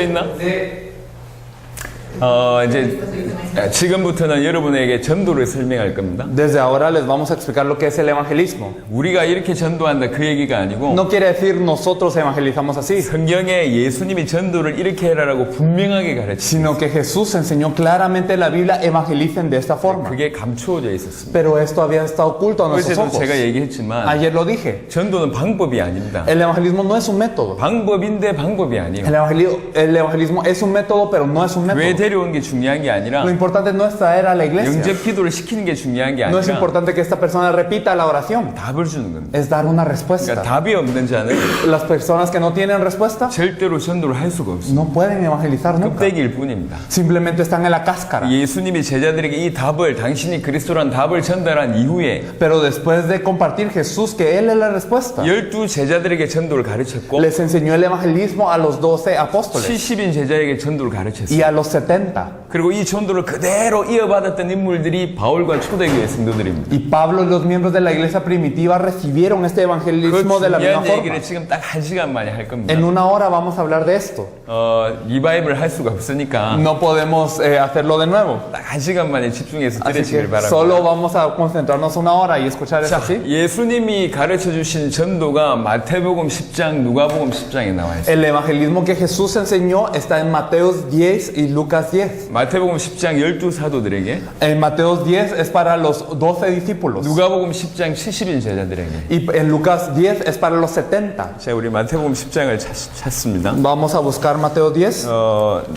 있나? 이제 지금부터는 여러분에게 전도를 설명할 겁니다. Desde ahora les vamos a explicar lo que es el evangelismo. 우리가 이렇게 전도한다 그 얘기가 아니고 No quiere decir nosotros evangelizamos así, 성경에 예수님이 전도를 이렇게 해라라고 분명하게 가르치고 sino que Jesús enseñó claramente en la Biblia evangelicen de esta forma. 그게 감추어져 있었습니다. Pero esto había estado oculto a nuestros 어제도 ojos. 제가 얘기했지만 Ayer lo dije. 전도는 방법이 아닙니다. El evangelismo no es un método. 방법인데 방법이 아니에요. El evangelismo es un método, pero no es un 왜 método. 데려온 게 중요한 게 아니라 Lo importante no es traer a la iglesia. 영접 기도를 시키는 게 중요한 게 No es 아니라 importante que esta persona repita la oración. 답을 주는 겁니다. Es dar una 그러니까 respuesta. 답이 없는 자는 Las personas que no tienen respuesta 절대로 전도를 할 수가 없어요. no pueden evangelizar nunca. 껍데기일 뿐입니다. Simplemente están en la cáscara. 예수님이 제자들에게 이 답을 당신이 그리스도란 답을 전달한 이후에 Pero después de compartir Jesús que Él es la respuesta, 12 제자들에게 전도를 가르쳤고 les enseñó el evangelismo a los 12 apóstoles 70인 제자에게 전도를 y 가르쳤어요. a los 70. 그리고 이 전도를 그대로 이어받았던 인물들이 바울과 초대교회 성도들입니다. Y Pablo y los miembros de la iglesia primitiva recibieron este 그 evangelismo de la misma 중요한 forma. 얘기를 지금 딱 1시간 만에 할 겁니다. En una hora vamos a hablar de esto. 리바이브를 할 수가 없으니까 No podemos hacerlo de nuevo. 딱 1시간 만에 집중해서 Así 들으시길 que 바랍니다. solo vamos a concentrarnos una hora y escuchar esto 자, así. 예수님이 가르쳐 주신 전도가 마태복음 10장, 누가복음 10장에 나와 있어요. El evangelismo que Jesús enseñó está en Mateos 10 y Lucas 10. 마태복음 10장 12 사도들에게, En Mateos 10 es para los 12 discípulos. 누가복음 10장 70인 제자들에게. Y en Lucas 10 es para los 70. 자, 우리 마태복음 10장을 찾습니다. Vamos a buscar Mateo 10.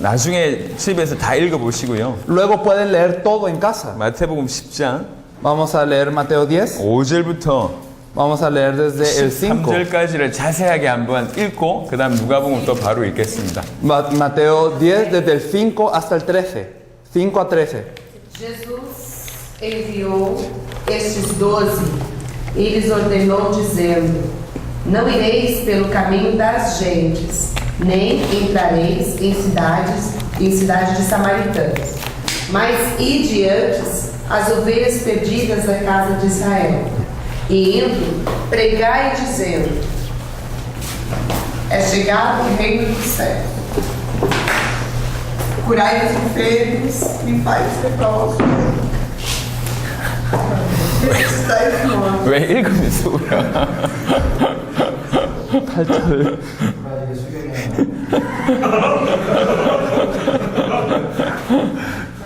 나중에 집에서 다 읽어보시고요. Luego pueden leer todo en casa. 마태복음 10장 Vamos a leer Mateo 10. 5절부터 Vamos a leer desde el 5. 3절까지를 자세하게 한번 읽고 그 다음 누가복음 또 바로 읽겠습니다. Mateo 10 desde el 5 hasta el 13. 5 a 13. Jesus enviou estes 12 e lhes ordenou, dizendo: Não ireis pelo caminho das gentes, nem entrareis em cidades de samaritanos, mas ide antes as ovelhas perdidas da casa de Israel. E indo, pregai dizendo: É chegado o reino dos céus. Curai os enfermos, limpai os leprosos, ressuscitai os mortos. 왜 읽으면서 울어? 8절.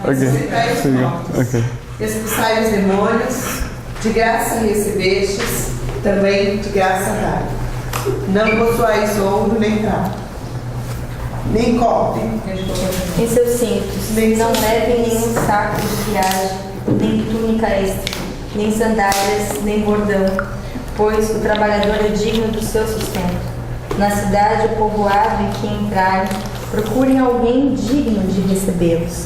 Ressuscitai os mortos. Expulsai os demônios, de graça recebestes, também de graça dai. Não possuais ouro nem prata, nem cobre Em seus cintos, não levem nenhum saco de viagem, nem túnica extra, nem sandálias, nem bordão, pois o trabalhador é digno do seu sustento. Na cidade ou povoado em que entrarem, procurem alguém digno de recebê-los.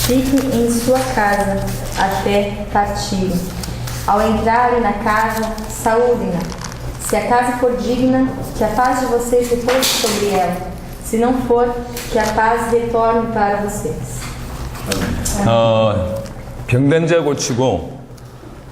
Fiquem em sua casa até partirem. Ao entrarem na casa, saúdem-na. Se a casa for digna, que a paz de vocês repouse sobre ela. Se não for, que a paz retorne para vocês. 병든 자 고치고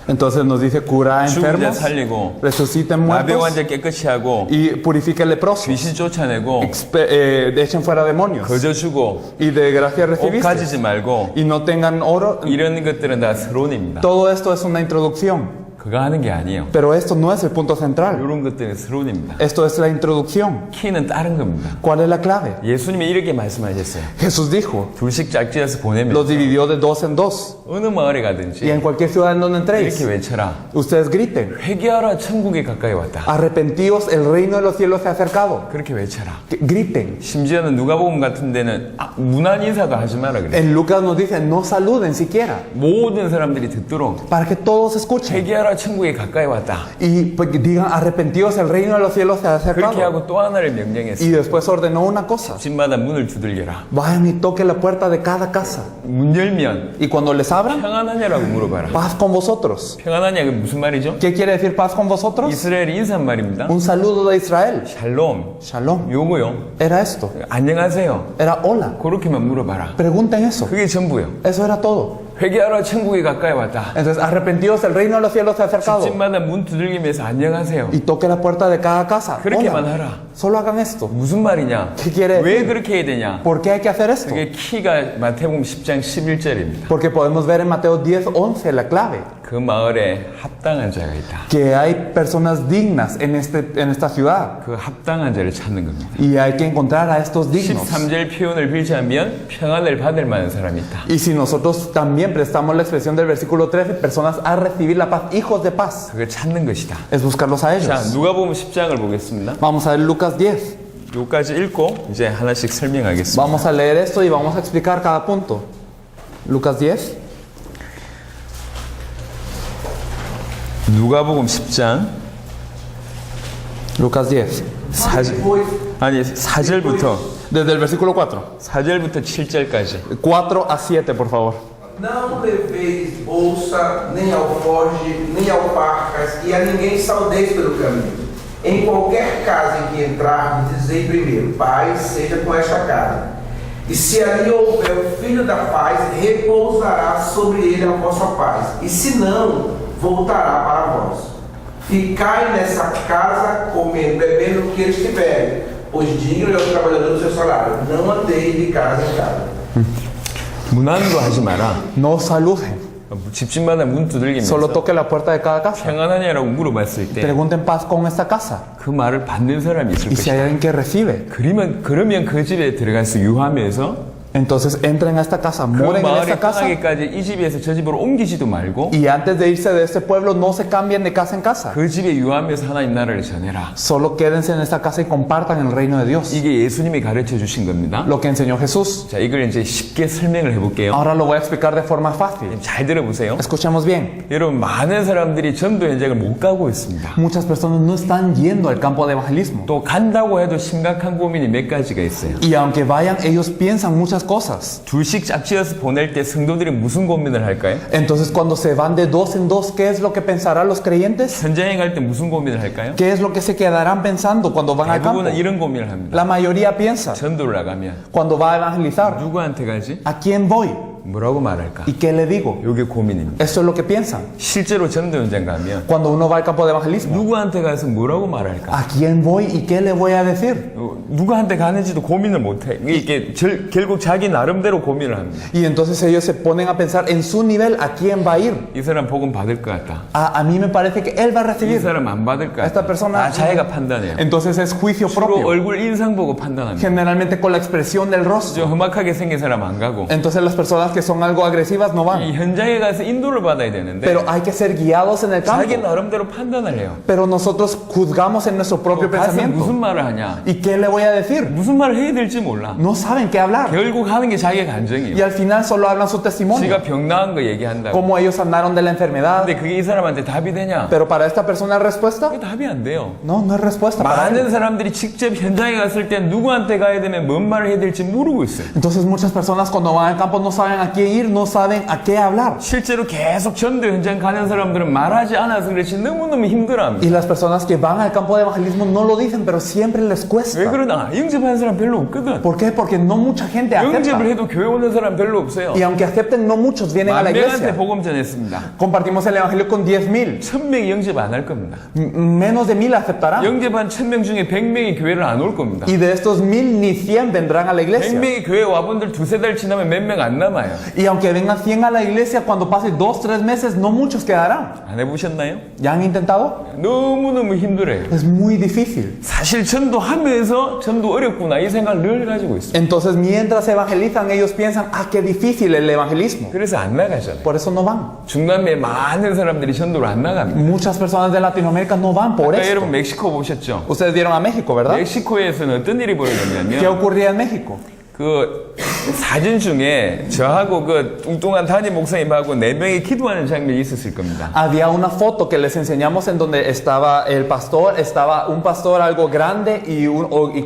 Entonces nos dice cura a 죽은 자 enfermos, 살리고 resuciten 나병 muertos 환자 깨끗이 하고 y purifica leprosos. 귀신 쫓아내고 Echen fuera demonios. 거저 주고 Y de gracia 옷 recibiste. 가지지 말고 Y no tengan oro. 이런 것들은 다 서론입니다. Todo esto es una introducción. 그거 하는 게 아니에요. Pero esto no es el punto central. 이런 것들은 서론입니다. Esto es la introducción. 키는 다른 겁니다. ¿Cuál es la clave? 예수님이 이렇게 말씀하셨어요. Jesús dijo, 둘씩 짝지어서 보내면 los dividió de dos en dos. 어느 마을에 Y 가든지 en cualquier ciudad en donde 이렇게 entréis, 외쳐라. ustedes griten, 회개하라 천국에 가까이 왔다. arrepentíos, el reino de los cielos se ha acercado. 그렇게 외쳐라. Griten. 심지어는 누가복음 같은 데는 무난 인사도 하지 마라 그래. En Lucas nos dice, no saluden siquiera, 모든 사람들이 듣도록 para que todos escuchen. 회개하라 천국에 가까이 왔다. Y pues, digan, arrepentíos, el reino de los cielos se ha 그렇게 acercado. 하고 또 하나를 Y 명령했어요. después ordenó una cosa. 집마다 문을 두들겨라. Vayan y toquen la puerta de cada casa. 문 열면 Y cuando les abran, 평안하냐라고 물어봐라. paz con vosotros. 평안하냐 그 무슨 말이죠? ¿Qué quiere decir paz con vosotros? 이스라엘이 인사말입니다. Un saludo de Israel. 샬롬. Shalom. 요거요. Era esto. 안녕하세요. Era hola. 그렇게만 물어봐라. Pregunten eso. 그게 전부요. Eso era todo. 회개하라 천국이 가까이 왔다. Entonces, arrepentidos, el reino de los cielos se ha acercado. 집집마다 문 두들기면서 안녕하세요. Y toque la puerta de cada casa. 그렇게만 Hola. 하라. Solo hagan esto. 무슨 말이냐? ¿Qué quiere 왜 decir? 그렇게 해야 되냐? ¿Por qué hay que hacer esto? 그게 키가 마태복음 10장 11절입니다. Porque podemos ver en Mateo 10:11 la clave. 그 마을에 합당한 자가 있다. Que hay personas dignas en esta ciudad. 그 합당한 자를 찾는 겁니다. Y hay que encontrar a estos dignos. 13절 표현을 빌자면 평안을 받을 만한 사람이 있다. Y si nosotros también prestamos la expresión del versículo 13, personas a recibir la paz, hijos de paz, 그걸 찾는 것이다. es buscarlos a 자, ellos. 누가복음 10장을 보겠습니다. Vamos a ver Lucas 10. 여기까지 읽고 이제 하나씩 설명하겠습니다. Vamos a leer esto y vamos a explicar cada punto. Lucas 10. 누가복음 10장 Lucas 10. 아니 4절부터 Desde el versículo 4. 4절부터 7절까지. 4 a 7, por favor. Não leveis bolsa, nem alforje, nem alparcas, e a ninguém saudeis pelo caminho. Em qualquer casa em que entrardes, dizei primeiro: paz seja com esta casa. E se ali houver o filho da paz, repousará sobre ele a vossa paz. E se não, voltará para vós. Ficai nessa casa, comendo, bebendo o que eles tiverem, pois digno é o trabalhador do seu salário. Não andeis de casa em casa. 문안도 하지 마라. No saluden. 집집마다 문 두들기면서 Solo toque la puerta de cada casa. 평안하냐라고 물어봤을 때 그 Pregunten paz con esta casa. 말을 받는 사람이 있을 Y si hay 것이다. alguien que recibe, 그러면 그 집에 들어가서 유하면서 entonces entren a esta casa, 그 mueren en 마을이 esta casa. 떠나기까지 이 집에서 저 집으로 옮기지도 말고 Y antes de irse de este pueblo, no se cambien de casa en casa. 그 집에 유하면서 하나님 나라를 전해라. Solo quédense en esta casa y compartan el reino de Dios. 이게 예수님이 가르쳐 주신 겁니다. Lo que enseñó Jesús. 자, 이걸 이제 쉽게 설명을 해볼게요. Ahora lo voy a explicar de forma fácil. 잘 들어보세요. Escuchemos bien. 여러분, 많은 사람들이 전도 현장을 못 가고 있습니다. Muchas personas no están yendo al campo de evangelismo. 또 간다고 해도 심각한 고민이 몇 가지가 있어요. Y aunque vayan, ellos piensan muchas cosas. 둘씩 짝지어서 보낼 때 성도들이 무슨 고민을 할까요? Entonces, cuando se van de dos en dos, ¿qué es lo que pensarán los creyentes? 현장에 갈 때 무슨 고민을 할까요? ¿Qué es lo que se quedarán pensando cuando van al campo? 대부분은 이런 고민을 합니다. La mayoría piensa, 전도를 나가면 cuando va a evangelizar, 누구한테 가지? ¿a quién voy? 뭐라고 말할까? ¿Y qué le digo? 이게 고민입니다. Eso es lo que piensan. 실제로 전도 현장 가면 Cuando uno va al campo de evangelismo, 누구한테 가서 뭐라고 말할까? ¿a quién voy y qué le voy a decir? 누구한테 가는지도 고민을 못해. 이게 결국 자기 나름대로 고민을 합니다. Y entonces ellos se ponen a pensar en su nivel, ¿a quién va a ir? 이 사람 복음 받을 것 같다. A mí me parece que él va a 이 recibir. 사람 안 받을 것 Esta 같다. persona- 다 자기가 판단해요. Entonces es juicio 주로 propio. 얼굴 인상 보고 판단합니다. Generalmente con la expresión del rostro. 좀 험악하게 생긴 사람 안 가고 Entonces las personas que son algo agresivas no 이 van. 현장에 가서 인도를 받아야 되는데 Pero hay que ser guiados en el 자기 campo. 나름대로 판단을 해요. Pero nosotros juzgamos en nuestro propio 가서 무슨 pensamiento. 말을 하냐? ¿Y qué le voy a decir? 무슨 말을 해야 될지 몰라. No saben qué hablar. 결국 하는 게 자기의 Y 감정이에요. al final solo hablan su testimonio. 지가 병 나은 거 얘기한다고. Cómo ellos sanaron de la enfermedad. 근데 그게 이 사람한테 답이 되냐? Pero para esta persona es respuesta. 그게 답이 안 돼요. No, no es respuesta para 많은 él. 사람들이 직접 현장에 갔을 때 누구한테 가야 되면 뭔 말을 해야 될지 모르고 있어요. Entonces muchas personas cuando van al campo no saben a quién ir, no saben a qué hablar. 실제로 계속 전도 현장 가는 사람들은 말하지 않아서 그렇지 너무너무 힘들어합니다. Y las personas que van al campo de evangelismo no lo dicen, pero siempre les 왜 cuesta. 그러나? 영접하는 사람 별로 없거든. ¿Por qué? Porque no mucha gente acepta. 영접을 해도 교회 오는 사람 별로 없어요. Y aunque acepten, no muchos vienen a la 만명한테 iglesia. 복음 전했습니다. Compartimos el evangelio con 10,000. 1000명이 영접 안 할 겁니다. Menos de 1,000 aceptarán. 영접한 1000명 중에 100명이 교회를 안 올 겁니다. Y de estos 1,000 ni 100 vendrán a la iglesia. 100명이 교회 와본들 두세 달 지나면 몇 명 안 남아요. Y aunque vengan 100 a la iglesia, cuando pase 2-3 meses, no muchos quedarán. 안 해보셨나요? ¿Ya han intentado? 너무너무 힘들어요. Es muy difícil. 사실 전도하면서 전도 어렵구나 이 생각을 늘 가지고 있어요. Entonces, mientras evangelizan, ellos piensan, ah, qué difícil el evangelismo. 그래서 안 나가잖아요. Por eso no van. 중남미에 많은 사람들이 전도를 안 나갑니다. Muchas personas de Latinoamérica no van por 아까 esto. 여러분 멕시코 보셨죠? Ustedes vieron a México, ¿verdad? 멕시코에서는 어떤 일이 ¿Qué 벌어졌냐면 ocurría en México? 그 사진 중에 저하고 그 뚱뚱한 담임 목사님하고 4명이 기도하는 장면이 있었을 겁니다. Había una foto que les enseñamos en donde estaba el pastor, estaba un pastor algo grande y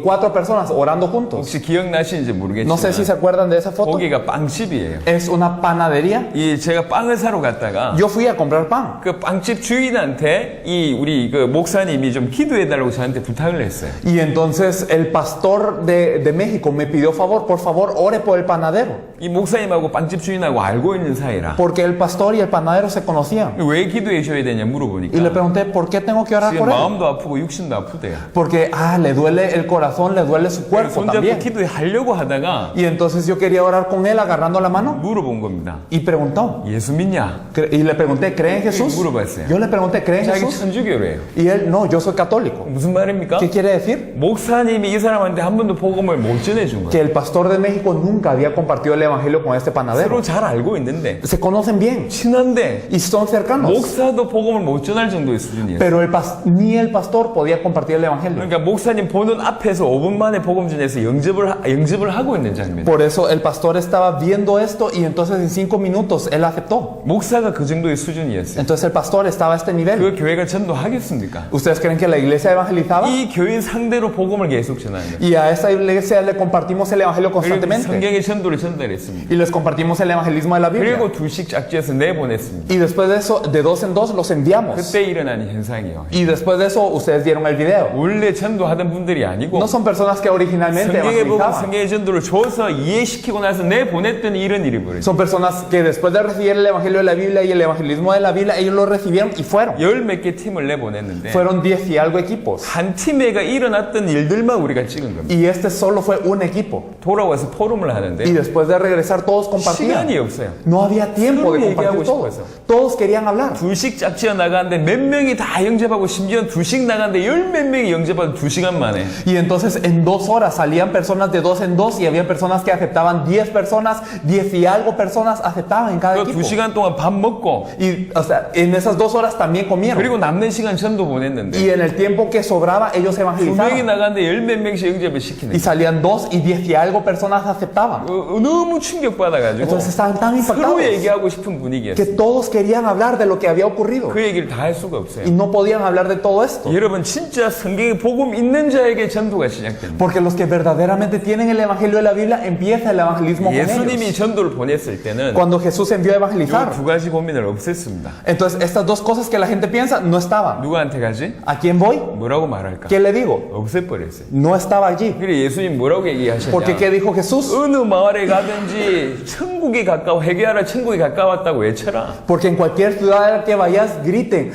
4 personas orando juntos. 혹시 기억나시는지 No sé si se 모르겠지만 acuerdan de esa foto. 거기가 빵집이에요. Es una panadería. 이 제가 빵을 사러 갔다가 Yo fui a comprar pan. 그 빵집 주인한테 이 우리 그 목사님이 좀 기도해달라고 저한테 부탁을 했어요. Y entonces el pastor de México me pidió favor, por favor, ore por conozco el panadero. 이 목사님하고 빵집 주인하고 알고 있는 사이라. Porque el pastor y el panadero se conocían. 왜 기도해 줘야 되냐 물어보니까. Y le pregunté, ¿por qué tengo que orar 지금 por él? 마음도 아프고 육신도 아프대요. Porque, le duele el corazón, le duele su cuerpo 손잡고 también. 기도하려고 하다가 Y entonces yo quería orar con él agarrando la mano 물어본 겁니다. y preguntó. 예수 믿냐? Y le pregunté, ¿cree en Jesús? 물어봤어요. Yo le pregunté, ¿cree en 자기 Jesús? 천주교래요. Y él, no, yo soy católico. 무슨 말입니까? ¿Qué quiere decir? 목사님이 이 사람한테 한 번도 복음을 못 전해준 Que 거예요. el pastor de México nunca había compartido el evangelio con este panadero. 서로 잘 알고 있는데 Se conocen bien 친한데 y son cercanos. 목사도 복음을 못 전할 정도의 수준이에요. Pero ni el pastor podía compartir el evangelio. 그러니까 목사님 보는 앞에서 5분 만에 복음 전해서 영접을 하고 있는 장면. Por eso el pastor estaba viendo esto y entonces en 5 minutos él aceptó. 목사가 그 정도의 수준이었어요. Entonces el pastor estaba a este nivel. 그 교회가 전도하겠습니까? ¿Ustedes creen que la iglesia evangelizaba? 이 교인 상대로 복음을 계속 전하는 거예요. Y a esta iglesia le compartimos el evangelio 그리고 constantemente. 성경의 전도를 전달했습니다. Y les compartimos el evangelismo de la Biblia. 그리고 둘씩 짝지어서 내보냈습니다. Y después de eso, de 2 en 2, los enviamos. 그때 일어난 현상이에요. Y después de eso, ustedes dieron el video. 원래 전도하던 분들이 아니고 No son personas que originalmente 성경에 보고 evangelizaban. 성경의 전도를 줘서 이해시키고 나서 내보냈더니 이런 일이 벌어졌어요. Son personas que después de recibir el evangelio de la Biblia y el evangelismo de la Biblia, ellos lo recibieron y fueron. 열 몇 개 팀을 내보냈는데 Fueron 10 y algo equipos. 한 팀에가 일어났던 일들만 우리가 찍은 겁니다. Y este solo fue un equipo. 돌아와서 포럼을 Y 하는데 después de regresar, todos compartían. 시간이 없어요. No había tiempo de 서로 얘기하고 compartir todo. 싶어서. Todos querían hablar. 둘씩 짝지어 나가는데 몇 명이 다 영접하고 심지어 둘씩 나가는데 열 몇 명이 영접하고 2시간 만에 Y entonces en 2 horas salían personas de 2 en 2 y había personas que aceptaban 10 personas, 10 y algo personas aceptaban en cada 그 equipo. 2시간 동안 밥 먹고 Y o sea, en esas 2 horas también comieron. 그리고 남는 시간 전도 Y 보냈는데 en el tiempo que sobraba, ellos 2명이 evangelizaban. 나가는데 열 몇 명씩 영접을 Y 시키는 salían 2 y 10 y algo personas aceptaban. 너무 충격받아가지고 Entonces estaban tan 서로 impactados 얘기하고 싶은 분위기였어요. que todos querían hablar de lo que había ocurrido. 그 얘기를 다 할 수가 없어요. Y no podían hablar de todo esto. 여러분 진짜 성경에 복음 있는 자에게 전도가 시작됩니다. Porque los que verdaderamente tienen el evangelio de la Biblia, empieza el evangelismo con 예수님이 ellos. 전도를 보냈을 때는 Cuando Jesús envió a 이 evangelizar. 두 가지 고민을 없앴습니다. Entonces estas 2 cosas que la gente piensa no estaban. 누구한테 가지? ¿A quién voy? 뭐라고 말할까? ¿Qué le digo? 없애버렸어요. No estaba allí. 그래 예수님 뭐라고 얘기하셨냐? Porque ¿qué dijo Jesús? 어느 마을에 가든지 천국이 가까워 회개하라 천국이 가까웠다고 외쳐라. Porque en cualquier ciudad a la que vayas, griten,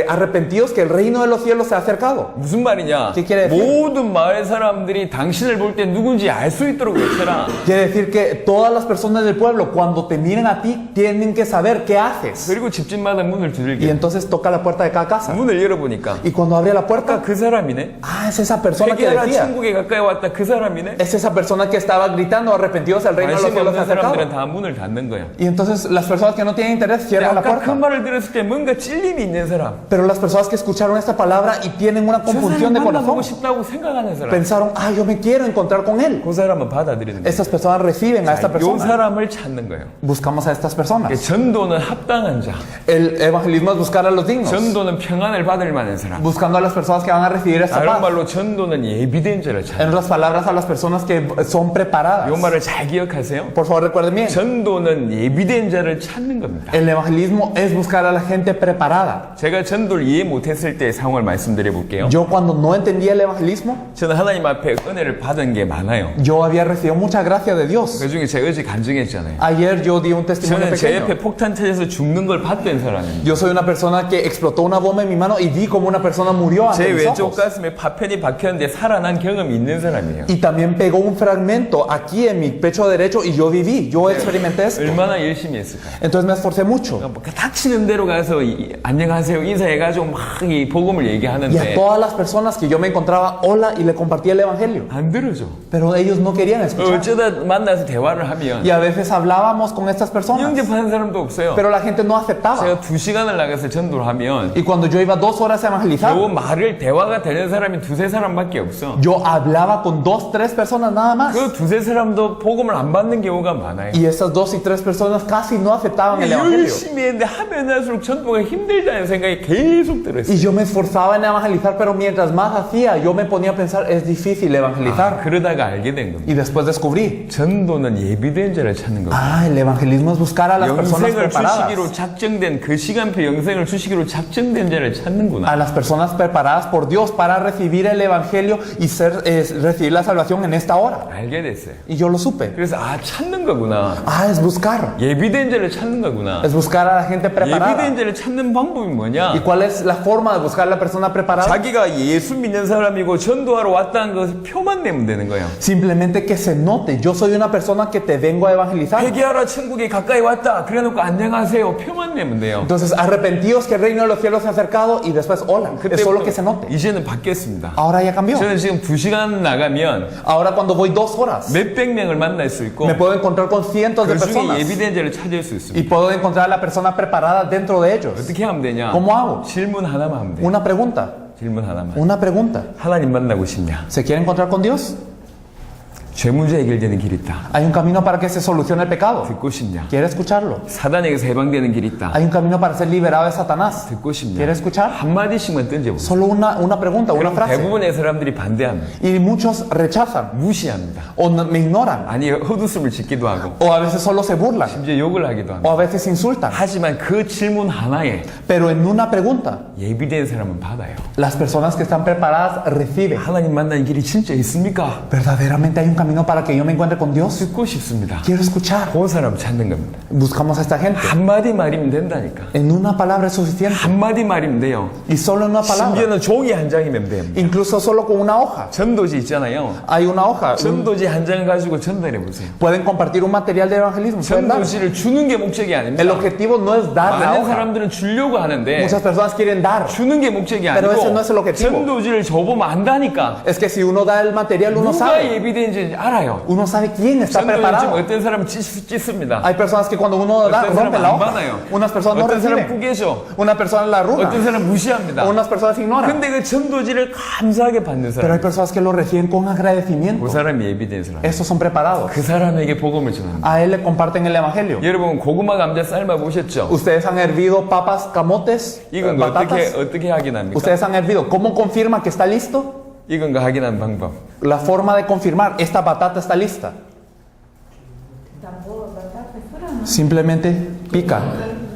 arrepentidos que el reino de los cielos se ha acercado. 무슨 말이냐? ¿Qué quiere decir? 모든 마을 사람들이 당신을 볼 때 누군지 알 수 있도록 외쳐라. Quiere decir que todas las personas del pueblo, cuando te miren a ti, tienen que saber qué haces. 그리고 집집마다 문을 Y 두들겨. entonces toca la puerta de cada casa. 문을 열어보니까 Y cuando abre la 아까 puerta, 그 사람이네. es esa persona que 회개하라 decía. 천국에 가까이 왔다 그 사람이네. Es esa persona que estaba gritando, arrepentidos, el reino de los 관심 cielos se ha 없는 사람들은 acercado. 다 문을 닫는 거야. Y entonces las personas que no tienen interés cierran la 아까 그 puerta. 말을 들었을 때 뭔가 찔림이 있는 사람. Pero las personas que escucharon esta palabra y tienen una 저 confusión 사람 de 만나보고 corazón, 싶다고 생각하는 사람. pensaron, yo me quiero encontrar con él. 그 사람은 받아들이는 거야. Estas personas reciben a esta 이 persona. 사람을 찾는 거예요. Buscamos a estas personas. 전도는 합당한 자. El evangelismo es buscar a los dignos. 전도는 평안을 받을 만한 사람. Buscando a las personas que van a recibir esta 다른 paz. 말로 전도는 예비된 자를 En 찾는. otras palabras, a las personas que son preparadas. 이 말을 잘 기억하세요. Por favor, recuerden bien. 전도는 예비된 자를 찾는 겁니다. El evangelismo es buscar a la gente preparada. 제가 전도를 이해 못했을 때 상황을 말씀드려 볼게요. Yo cuando no entendía el evangelismo, 저는 하나님 앞에 은혜를 받은 게 많아요. yo había recibido mucha gracia de Dios. 그 중에 제가 어제 간증했잖아요. Ayer yo di un testimonio 저는 제 pequeño. 옆에 폭탄 터져서 죽는 걸 봤던 사람입니다. Yo soy una persona que explotó una bomba en mi mano y vi como una persona murió 제 ante mis 왼쪽 ojos. 가슴에 파편이 박혔는데 살아난 경험이 있는 사람이에요. Y también pegó un fragmento aquí en mi pecho derecho y yo viví, yo experimenté esto. 얼마나 열심히 했을까요? Entonces me esforcé mucho. 뭐 닥치는 대로 가서 안녕하세요 인사해가지고 막 이 복음을 Y a 얘기하는데 todas las personas que yo me encontraba, hola, y le compartía el evangelio. 안 들어줘. Pero ellos no querían escuchar. 어쩌다 만나서 대화를 하면 Y a veces hablábamos con estas personas, 영접하는 사람도 없어요. pero la gente no aceptaba. 제가 2시간을 나가서 전도를 하면 Y cuando yo iba 2 horas a evangelizar, 요 말을 대화가 되는 사람이 2-3사람밖에 없어. yo hablaba con 2, 3 personas nada más. 그 2-3사람도 복음을 안 받는 경우가 많아요. Y esas 2 y 3 personas casi no aceptaban el evangelio. 열심히 했는데 하면 할수록 전도가 힘들다는 생각이 계속 들었어요. Y yo me esforzaba en evangelizar, pero mientras más hacía, yo me ponía a pensar, es difícil evangelizar. 그러다가 알게 된 겁니다. Y después descubrí, 전도는 예비된 자를 찾는 겁니다. el evangelismo es buscar a las personas 영생을 preparadas. 주시기로 작정된 그 시간표 영생을 주시기로 작정된 자를 찾는구나. A las personas preparadas por Dios para recibir el evangelio y recibir la salvación en esta hora. 알게 됐어요. Y yo lo supe. 그래서 찾는 거구나. Es buscar. 예비된 자를 찾는 거구나. Es buscar a la gente preparada. 예비된 자를 찾는 방법이 뭐냐? ¿Y cuál es la forma de buscar a la persona preparada? 자기가 예수 믿는 사람이고 전도하러 왔다는 것 표만 내면 되는 거예요. Simplemente que se note. Yo soy una persona que te vengo a evangelizar. 회개하라 천국이 가까이 왔다. 그래놓고 안녕하세요. 표만 내면 돼요. Entonces, arrepentidos que el reino de los cielos se ha acercado y después hola. Es solo que se note. 이제는 바뀌었습니다. Ahora ya cambió. 저는 지금 2시간 나가면 Ahora cuando voy 2 horas, 몇백 명을 만날 수 있고 me puedo encontrar con cientos de 그 중에 personas 예비된 자를 찾을 수 y 있습니다. puedo encontrar a la persona preparada dentro de ellos. 어떻게 하면 되냐? ¿Cómo hago? 질문 하나만 하면 돼요. Una pregunta. 질문 하나만. Una pregunta. 하나님 만나고 싶냐? ¿Se quiere encontrar con Dios? 죄 문제 해결되는 길이 있다. Hay un camino para que se solucione el pecado. 듣고 싶냐? ¿Quiere escucharlo? 사단에게서 해방되는 길이 있다. Hay un camino para ser liberado de Satanás. 듣고 싶냐? ¿Quiere escuchar? 한마디씩만 던져보세요. Solo una pregunta, una 그럼 frase. 대부분의 사람들이 반대합니다. Y muchos rechazan 무시합니다. o me ignoran 아니 헛웃음을 짓기도 하고 o a veces solo se burlan 심지어 욕을 하기도 o 합니다. a veces insultan. 하지만 그 질문 하나에 Pero en una pregunta, 예비된 사람은 받아요. las personas que están preparadas reciben. 하나님 만나는 길이 진짜 있습니까? ¿Verdaderamente hay un camino para que yo me encuentre con Dios? 듣고 싶습니다. Quiero escuchar. 그 사람 찾는 겁니다. Buscamos a esta gente. 한마디 말이면 된다니까. En una palabra es suficiente. 한마디 말이면 돼요. Y solo en una palabra. 심지어는 종이 한 장이면 돼요. Incluso solo con una hoja. 전도지 있잖아요. Hay una hoja. 전도지 한 장을 가지고 전달해 보세요. Pueden compartir un material de evangelismo. Pueden dar. 전도지를 주는 게 목적이 아닙니다. El objetivo no es dar la 많은 hoja. 사람들은 주려고 하는데 Muchas personas quieren dar. 주는 게 목적이 Pero ese 아니고 no es el objetivo. 전도지를 줘보면 안다니까. Es que si uno da el material, uno 누가 sabe. 예비된지 알아요. Uno sabe quién está 전도지 preparado. 어떤 사람은 찢습니다. Hay personas que cuando uno da, 어떤 사람은 rompen la 안 hoja. 받아요. Unas personas no 어떤 사람은 reciben. 뿌개죠. Una persona la 어떤 arruga. 사람은 무시합니다. Unas personas ignoran. 근데 그 전도지를 감사하게 받는 Pero hay 사람, personas que lo reciben con agradecimiento. 그 사람이 예비된 사람. Estos son preparados. 그 사람에게 복음을 전합니다. A él le comparten el evangelio. 여러분 고구마 감자 삶아 보셨죠? Ustedes han hervido papas, camotes, 이건 거 batatas. 어떻게 확인합니까? Ustedes han hervido. ¿Cómo confirma que está listo? 이건 거 확인하는 방법. La forma de confirmar esta batata está lista. Simplemente pica,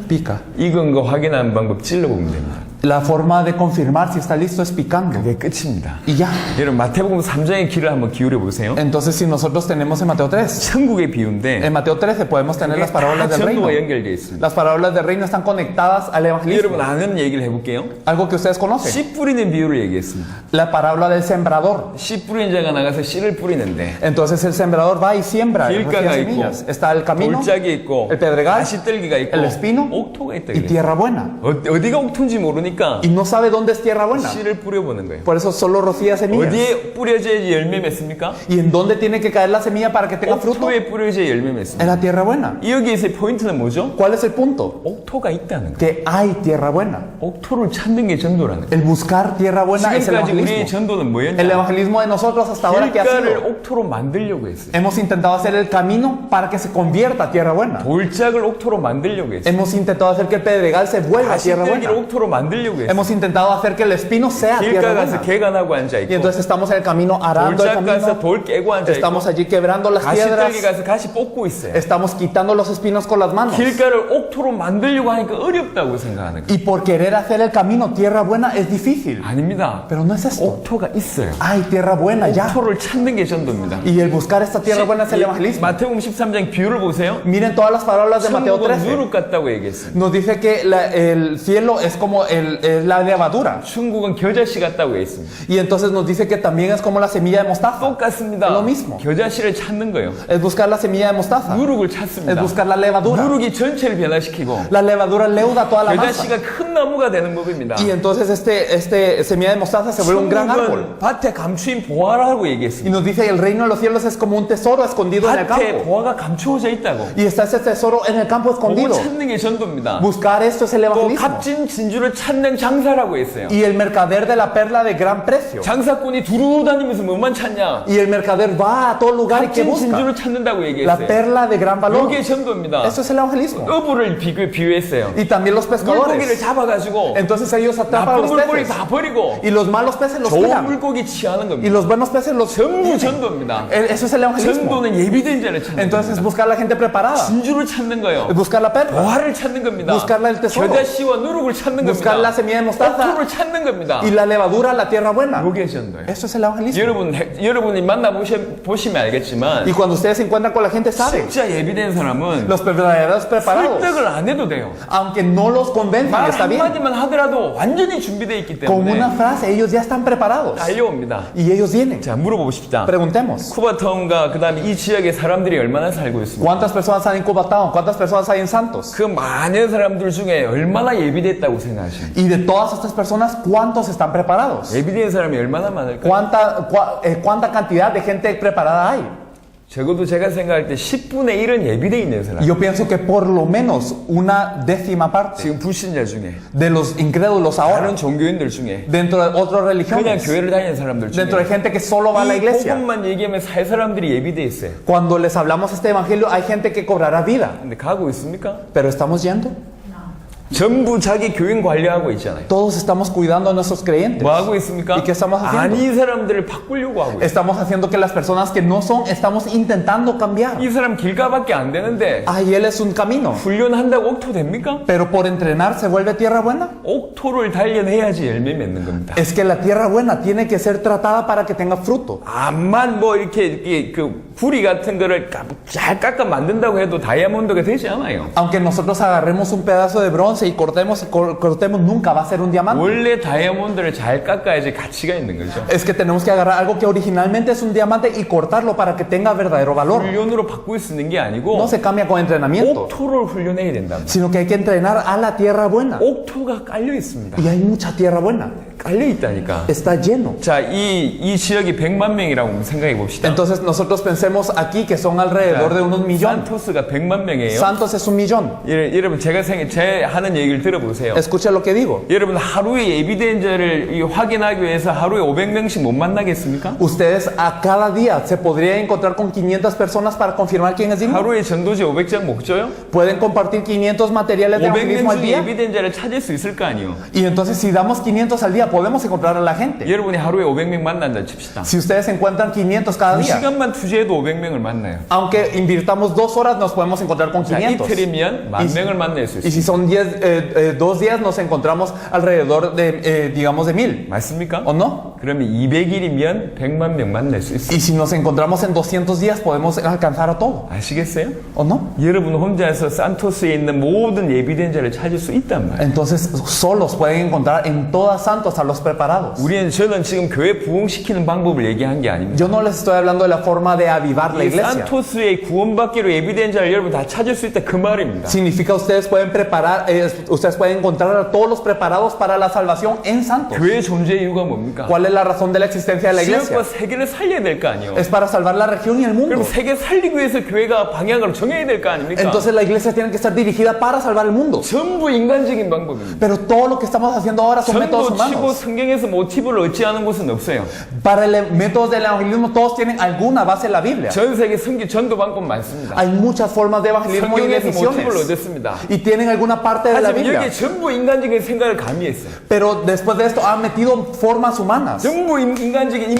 pica. 익은 거 확인하는 방법 찔러보면 됩니다. La forma de confirmar si está listo es picando. 그게 끝입니다. Y ya. 여러분 마태복음 3장의 길을 한번 기울여 보세요. Entonces, si nosotros tenemos en Mateo 3, 천국의 비유인데 en Mateo 13 podemos tener las parábolas del reino. 전도와 연결되어 있습니다. Las parábolas del reino están conectadas al evangelismo. 여러분 아는 얘기를 해볼게요. Algo que ustedes conocen. 씨 뿌리는 비유를 얘기했습니다. La parábola del sembrador. 씨 뿌리는 자가 나가서 씨를 뿌리는데 Entonces el sembrador va y siembra 길가가 recibe 있고 semillas. Está el camino, 돌짝이 있고 el pedregal, 가시떨기가 있고 el espino 옥토가 있다 y 그래요. tierra buena. 어디가 옥토인지 모르니까 Y no sabe dónde es tierra buena. 씨를 뿌려보는 거예요. Por eso solo rocía semillas. 어디에 뿌려져야지 열매 맺습니까? ¿Y en dónde tiene que caer la semilla para que tenga fruto? 옥토에 뿌려져야 열매 En 맺습니다. la tierra buena. 여기에서의 포인트는 뭐죠? ¿Cuál es el punto? 옥토가 있다는 거예요. Que hay tierra buena. 옥토를 찾는 게 전도라는 거예요. El buscar tierra buena es el 지금까지 우리의 evangelismo. 전도는 El 뭐였냐? evangelismo de nosotros hasta ahora que ha 길가를 sido. 옥토로 만들려고 했어요. Hemos intentado hacer el camino para que se convierta a tierra buena. 돌짝을 옥토로 만들려고 했어요. Hemos intentado hacer que el pedregal se vuelva a tierra 가시떨기를 buena. 옥토로 만들려고 했어요. Hemos intentado hacer que el espino sea 길가 tierra 가서 buena. 개가 나고 앉아 Y 있고 entonces estamos en el camino arando el 돌짝 가서 camino. 돌 깨고 앉아 있고 Estamos allí quebrando las 가시떨기 piedras. 가서 가시 뽑고 있어요. Estamos quitando los espinos con las manos. 길가를 옥토로 만들려고 하니까 어렵다고 생각하는 거예요. Y por querer hacer el camino tierra buena es difícil. 아닙니다. Pero no es esto. 옥토가 있어요. Hay tierra buena ya. 옥토를 찾는 게 전도입니다. Y el buscar esta tierra buena es el evangelismo. 마태복음 13장 비유를 보세요. Miren todas las palabras de Mateo 천국은 13. 누룩 같다고 얘기했습니다. Nos dice que el cielo es como la levadura. 천국은 겨자씨 같다고 했습니다. Y entonces nos dice que también es como la semilla de mostaza. 똑같습니다. Es lo mismo. 겨자씨를 찾는 거예요. Es buscar la semilla de mostaza. 누룩을 Es 찾습니다. buscar la levadura. 누룩이 전체를 변화시키고 La levadura leuda toda la masa. 겨자씨가 큰 나무가 되는 법입니다. Y entonces este semilla de mostaza se vuelve un gran árbol. 천국은 밭에 감추인 보화라고 Y 얘기했습니다. nos dice que el reino de los cielos es como un tesoro escondido en el 밭에 campo. 보화가 감추어져 있다고. Y está ese tesoro en el campo 그거 escondido. 찾는 게 전도입니다. Buscar esto es el 또 evangelismo. 값진 진주를 찾는 장사라고 했어요. Y el mercader de la perla de gran precio. 장사꾼이 두루 다니면서 뭐만 찾냐? Y el mercader va a todo lugar y que 값진 busca 진주를 찾는다고 la 얘기했어요. perla de gran valor. 이게 전도입니다. Esto es el evangelismo. 어부를 비유했어요. Y también los 물고기를 pescadores. 잡아가지고 Entonces ellos atrapan a 나쁜 los 물고기 peces. 다 버리고 Y los malos peces los 좋은 tiran. 물고기 취하는 Y 겁니다. los buenos peces los 전부 tienen. 전도입니다. Eso es el evangelismo. 전도는 예비된 자를 찾는 Entonces 겁니다. buscar la gente preparada. 진주를 찾는 거예요. Buscar la perla. 보화를 찾는 겁니다. buscar el tesoro. 겨자씨와 누룩을 찾는 Buscar la 겁니다. semilla de mostaza 옥토를 찾는 겁니다. y la levadura la tierra buena. 요게 전도예요. Eso es el evangelismo. 여러분이 만나보시면 알겠지만 Y cuando ustedes se encuentran con la gente, saben, 진짜 예비된 사람은 los verdaderos preparados, 설득을 안 해도 돼요. aunque no los convenzan, 말 está bien. 한마디만 하더라도 완전히 준비되어 있기 Con 때문에 una frase, ellos ya están preparados. 달려옵니다. Y ellos vienen. 자, 물어봅시다. Preguntemos. 쿠바타운과 그 다음에 이 지역의 사람들이 얼마나 살고 있습니까? ¿Cuántas personas hay en Cubatao? ¿Cuántas personas hay en Santos? 그 많은 사람들 중에 얼마나 예비됐다고 생각하십니까? Y de todas estas personas, ¿cuántos están preparados? 예비된 사람이 얼마나 많을까요? ¿Cuánta cantidad de gente preparada hay? 적어도 제가 생각할 때 10분의 1은 예비돼 있는 사람. Yo pienso que por lo menos una décima parte 지금 불신자 중에 de los incrédulos ahora, 다른 종교인들 중에 dentro de otras 그냥 religiones, 교회를 다니는 사람들 중에 dentro de gente que solo va a la 이 iglesia, 복음만 얘기하면 살 사람들이 예비돼 있어요. cuando les hablamos este evangelio, hay gente que cobrará vida. 근데 가고 있습니까? Pero ¿estamos yendo? 전부 자기 교인 관리하고 있잖아요. Todos estamos cuidando a nuestros creyentes. 뭐 하고 있습니까? ¿Y qué estamos haciendo? 아닌 사람들을 바꾸려고 하고 있어요. Estamos haciendo que las personas que no son, estamos intentando cambiar. 이 사람 길가밖에 안 되는데 Ay, él es un camino. 훈련한다고 옥토 됩니까? Pero por entrenar se vuelve tierra buena. 옥토를 단련해야지 열매 맺는 겁니다. Es que la tierra buena tiene que ser tratada para que tenga fruto. 암만 뭐 이렇게 그 구리 같은 거를 잘 깎아 만든다고 해도 다이아몬드가 되지 않아요. Aunque nosotros agarremos un pedazo de bronce y cortemos, nunca va a ser un diamante. 원래 다이아몬드를 잘 깎아야지 가치가 있는 거죠. Es que tenemos que agarrar algo que originalmente es un diamante y cortarlo para que tenga verdadero valor. 훈련으로 바꿀 수 있는 게 아니고 No se cambia con entrenamiento, 옥토를 훈련해야 된답니다. sino que hay que entrenar a la tierra buena. 옥토가 깔려 있습니다. Y hay mucha tierra buena. 깔려 있다니까. Está lleno. 자, 이 지역이 100만 명이라고 생각해 봅시다. Entonces nosotros pensemos aquí que son alrededor de unos millones. 산토스가 100만 명이에요. Santos es 1 millón. 여러분 제 하는 얘기를 들어보세요. Escucha lo que digo. 여러분 하루에 예비된 자를 확인하기 위해서 하루에 500명씩 못 만나겠습니까? Ustedes a cada día se podría encontrar con 500 personas para confirmar quién es digno. 하루에 전도지 500장 못 줘요? Pueden compartir 500 materiales de evangelismo 500명 al 중에 día. 예비된 자를 찾을 수 있을 거 아니에요. Y entonces si damos 500 al día podemos encontrar a la gente. 여러분이 하루에 500명 만난다 칩시다. Si ustedes encuentran 500 cada día, 2시간만 투자해도 500명을 만나요. aunque invirtamos 2 horas nos podemos encontrar con 자, 500. 이틀이면 10,000명을 만날 수 Y 있어요. si son 2 días nos encontramos alrededor de, digamos, de 1000. 맞습니까? ¿O no? 그러면 200일이면 100만 명 만날 수 있어요. Y si nos encontramos en 200 días podemos alcanzar a todo. 아시겠어요? ¿O no? 여러분 혼자서 산토스에 있는 모든 예비된 자를 찾을 수 있단 말이에요. Entonces solos pueden encontrar en todas Santos a los preparados. 저는 지금 교회 부흥시키는 방법을 얘기한 게 아닙니다. Yo no les estoy hablando de la forma de avivar la 이 iglesia. 산토스에 구원받기로 예비된 자를 여러분 다 찾을 수 있다 그 말입니다. Significa ustedes pueden preparar, ustedes pueden encontrar a todos los preparados para la salvación en Santos. 교회 존재 이유가 뭡니까? ¿Cuál es la razón de la existencia de la iglesia? 지역과 세계를 살려야 될 거 아니에요. Es para salvar la región y el mundo. 그럼 세계 살리기 위해서 교회가 방향을 정해야 될 거 아닙니까? Entonces la iglesia tiene que estar dirigida para salvar el mundo. 전부 인간적인 방법입니다. Pero todo lo que estamos haciendo ahora son métodos 전도 치고 humanos. 성경에서 모티브를 얻지 않은 곳은 없어요. Para el métodos del evangelismo todos tienen alguna base en la Biblia. 전 세계 전도 방법 많습니다. Hay muchas formas de evangelismo y de 성경에서 모티브를 misiones. 얻었습니다. Y tienen alguna parte de la 하지만 Biblia. 여기에 전부 인간적인 생각을 가미했어요. Pero después de esto han metido formas humanas. 전부 인간적인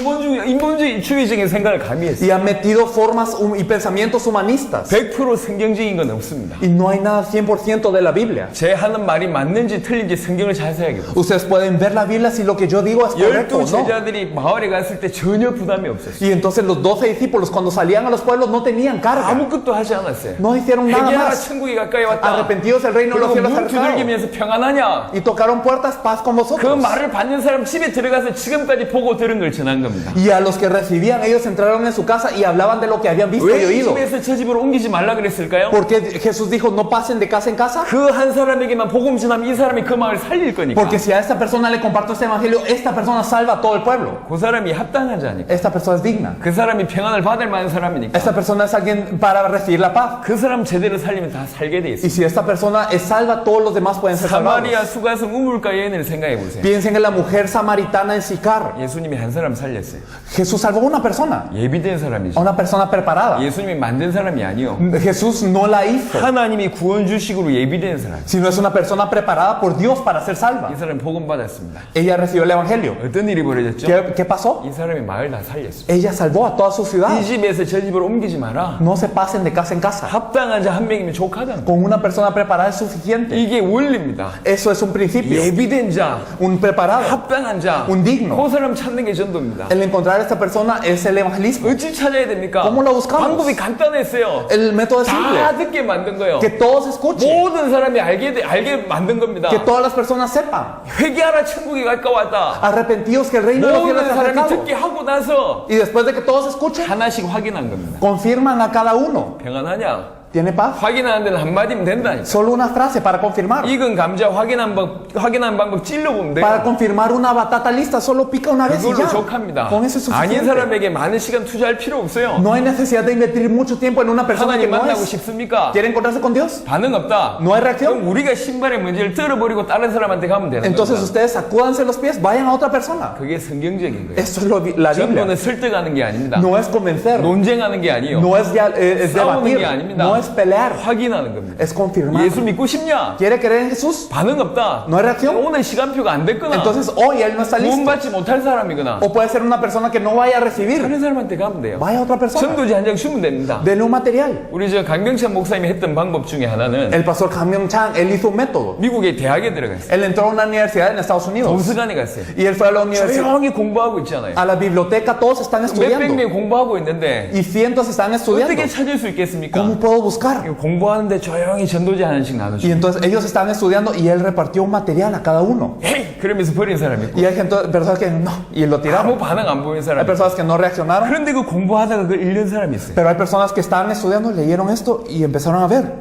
인본주의적인 생각을 가미했어요. Y han metido formas y pensamientos humanistas. 100% 성경적인 건 없습니다. Y no hay nada 100% de la Biblia. 제 하는 말이 맞는지 틀린지 성경을 자세하게 보세요. Ustedes pueden ver la Biblia si lo que yo digo es correcto 12 o no. 제자들이 마을에 갔을 때 전혀 부담이 없었어요. Y entonces los 12 discípulos cuando salían a los pueblos no tenían carga. 아무것도 하지 않았어요. No hicieron nada 회개하라 más. 천국이 가까이 왔다. Arrepentidos el reino de los 그리고 cielos 문 acercado. 두들기면서 평안하냐. Y tocaron puertas, paz con 그 vosotros. 말을 받는 사람 집에 들어가서 지금까지 보고 들은 걸 전한 겁니다. Y a los que recibían, ellos entraron en su casa y hablaban de lo que habían visto y 왜 이 oído. 집에서 저 집으로 옮기지 말라 그랬을까요? Porque Jesús dijo, no pasen de casa en casa. 그 한 사람에게만 복음 전하면 이 사람이 그 마을 살릴 거니까. Porque si a esta persona le comparto este evangelio, esta persona salva a todo el pueblo. 그 사람이 합당한 자니까. Esta persona es digna. 그 사람이 평안을 받을 만한 사람이니까. Esta persona es alguien para recibir la paz. 그 사람 제대로 살리면 다 살게 돼 Y 있어요. si esta persona es salva, todos los demás pueden ser salvados. 사마리아 수가성 우물가 여인을 생각해 보세요. Piensen en la mujer samaritana en Sicar. buscar. 예수님이 한 사람 살렸어요. Jesús salvó a una persona, 예비된 a 사람이죠. una persona preparada. 예수님이 만든 사람이 아니요. Jesús no la hizo, 하나님이 구원 주식으로 예비된 사람. sino es una persona preparada por Dios para ser salva. 이 사람 복음 받았습니다. Ella recibió el evangelio. 어떤 일이 벌어졌죠? ¿Qué pasó? 이 사람이 마을 다 살렸어요. Ella salvó a toda su ciudad. 이 집에서 저 집으로 옮기지 마라. No se pasen de casa en casa. 합당한 자 한 명이면 족하다. Con una persona preparada es suficiente. 이게 원리입니다. Eso es un principio. 예비된 자, Un preparado. 합당한 자, Un digno. 그 사람 찾는 게 전도입니다. El encontrar a esta persona es el evangelismo. 어찌 찾아야 됩니까? ¿Cómo lo buscamos? 방법이 간단했어요. El método es simple. 다 듣게 만든 거예요. Que todos escuchen. 모든 사람이 알게 만든 겁니다. Que todas las personas sepan. 회개하라 천국이 가까웠다. Arrepentidos que el reino de los cielos 모든 está 사람이 acercado. 듣게 하고 나서 Y después de que todos escuchen, 하나씩 확인한 겁니다. confirman a cada uno. 평안하냐? ¿Tiene paz? 확인하는 데는 한마디면 된다니까. Solo una frase para confirmar. 익은 감자 확인한 방법 찔러보면 돼요. Para confirmar una batata lista, solo pica una vez y 그걸로 ya. 족합니다. Con eso es 아닌 suficiente. 사람에게 많은 시간 투자할 필요 없어요. No hay necesidad de invertir mucho tiempo en una persona que 하나님 no 만나고 es. 싶습니까? ¿Quiere encontrarse con Dios? 반응 없다. No hay reacción. 그럼 우리가 신발의 문제를 떨어버리고 다른 사람한테 가면 되는 Entonces 겁니다. ustedes sacúdanse los pies, vayan a otra persona. 그게 성경적인 거예요. Esto es la 전도는 Biblia. 설득하는 게 아닙니다. No es convencer, 논쟁하는 게 아니에요. no es, es 싸우는 debatir, 게 아닙니다. no es pelear, 확인하는 겁니다. es confirmar. 예수 믿고 싶냐? ¿Quiere creer en Jesús? 반응 없다. No hay reacción. 오늘 시간표가 안 됐거나 Entonces hoy él no está 구원 listo. 받지 못할 사람이거나 O puede ser una persona que no vaya a recibir. 다른 사람한테 가면 돼요. Vaya a otra persona. 전도지 한 장 주면 됩니다. Denle un material. 우리 저 강병찬 목사님이 했던 방법 중에 하나는 El pastor Kang Chang, él hizo un método. 미국의 대학에 들어갔어요. Él entró a una universidad en Estados Unidos. 도서관에 갔어요. Y él fue a la universidad, 조용히 공부하고 있잖아요. a la biblioteca, todos están 몇백 estudiando. 명이 공부하고 있는데 Y cientos están estudiando. 어떻게 찾을 수 있겠습니까? ¿Cómo puedo buscar? 공부하는데 조용히 전도지 하나씩 Y 나눠주고 entonces ellos están estudiando y él repartió un material a cada uno. 헤이! 그러면서 버린 사람이 있고 Y hay gente, personas que no, y lo 아무 tiraron. 반응 안 보이는 Hay 사람이 있고 personas que no reaccionaron. 그런데 그 공부하다가 그걸 읽는 사람이 있어요. Pero hay personas que estaban estudiando, leyeron esto y empezaron a ver.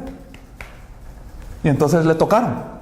Y entonces le tocaron.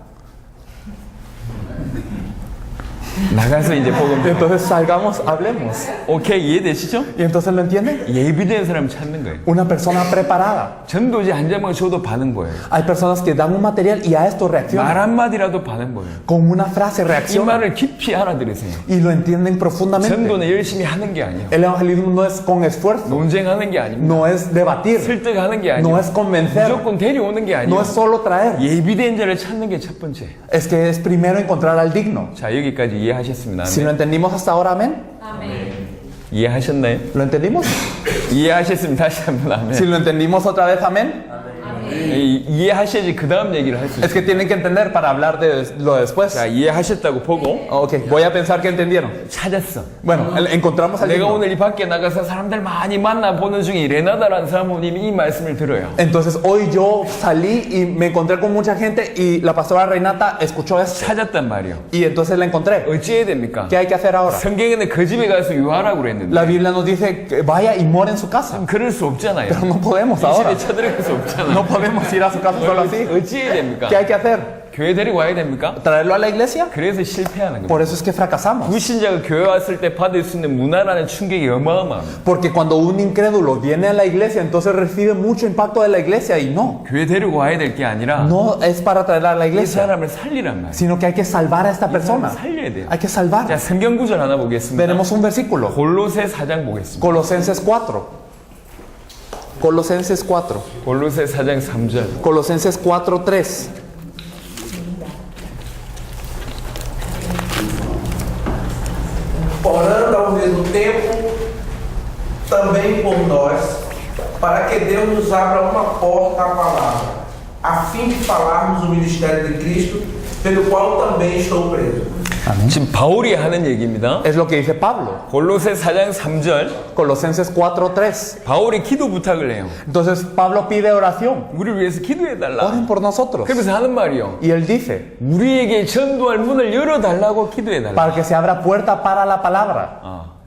나가서 이제 Y 복음 entonces salgamos, hablemos. 오케이 이해되시죠? Y entonces lo entienden. 예비된 사람 찾는 거예요. Una persona preparada. 전도지 한 장만 줘도 반응 보여요. Hay personas que dan un material y a esto 말 reaccionan. 한마디라도 반응 보여요. Con una frase 이 reaccionan. 말을 깊이 알아들으세요. Y lo entienden profundamente. 전도는 열심히 하는 게 아니에요. El evangelismo no es con esfuerzo. 논쟁하는 게 아닙니다. No es debatir. 설득하는 게 No 아니에요. es convencer. 무조건 데려오는 게 No 아니에요. es solo traer. 예비된 자를 찾는 게 첫 번째. Es que es primero encontrar al digno. 자 여기까지 이해하셨습니다. Si lo entendimos hasta ahora, amén. 이해하셨나요? ¿Lo entendimos? 이해하셨으면 다시 한번 하면 Si lo entendimos otra vez, amén. 이해하셔야지 그 다음 얘기를 할 수 있어요. Es que tienen que entender para hablar de lo después. 자 이해하셨다고 보고 Ok, voy a pensar que entendieron. 찾았어. Bueno, encontramos al 내가 digno. 오늘 이 밖에 나가서 사람들 많이 만나보는 중에 레나다라는 사모님이 이 말씀을 들어요. Entonces hoy yo salí y me encontré con mucha gente y la pastora Renata escuchó esto. 찾았단 말이요. Y entonces la encontré. 어찌해야 됩니까? ¿Qué hay que hacer ahora? 성경에는 그 집에 가서 유하라고 그랬는데 La Biblia nos dice que vaya y mora en su casa. 그럴 수 없잖아요. Pero no podemos 이 ahora. 집에 쳐들어갈 수 없잖아요. No podemos ir a su casa solo así. 어찌해야 됩니까? ¿Qué hay que hacer? 교회 데리고 와야 됩니까? ¿Traerlo a la iglesia? 그래서 실패하는 겁니다. Por eso es que fracasamos. 불신자가 교회 왔을 때 받을 수 있는 문화라는 충격이 어마어마합니다. Porque cuando un incrédulo viene a la iglesia, entonces recibe mucho impacto de la iglesia y no. 교회 데리고 와야 될 게 아니라 No es para traer a la 이 iglesia, 사람을 살리란 말이에요. sino que hay que salvar a esta persona. 살려야 돼요. Hay que 자, salvar. 성경 구절 하나 보겠습니다. Veremos un versículo. 골로새 4장 보겠습니다. Colosenses 4. Colosenses 4. 골로새 4장 3절. Colosenses 4:3. orando ao mesmo tempo também por nós, para que Deus nos abra uma porta à palavra, a fim de falarmos o ministério de Cristo, pelo qual também estou preso. 지금 바울이 하는 얘기입니다. Es lo que dice Pablo. 골로새 4장 3절. Colosenses 4:3. 바울이 기도 부탁을 해요. Entonces Pablo pide oración. 우리를 위해서 기도해달라. Oren por nosotros. 그러면서 하는 말이요. Y él dice, 우리에게 전도할 문을 열어달라고 기도해달라. para que se abra puerta para la palabra.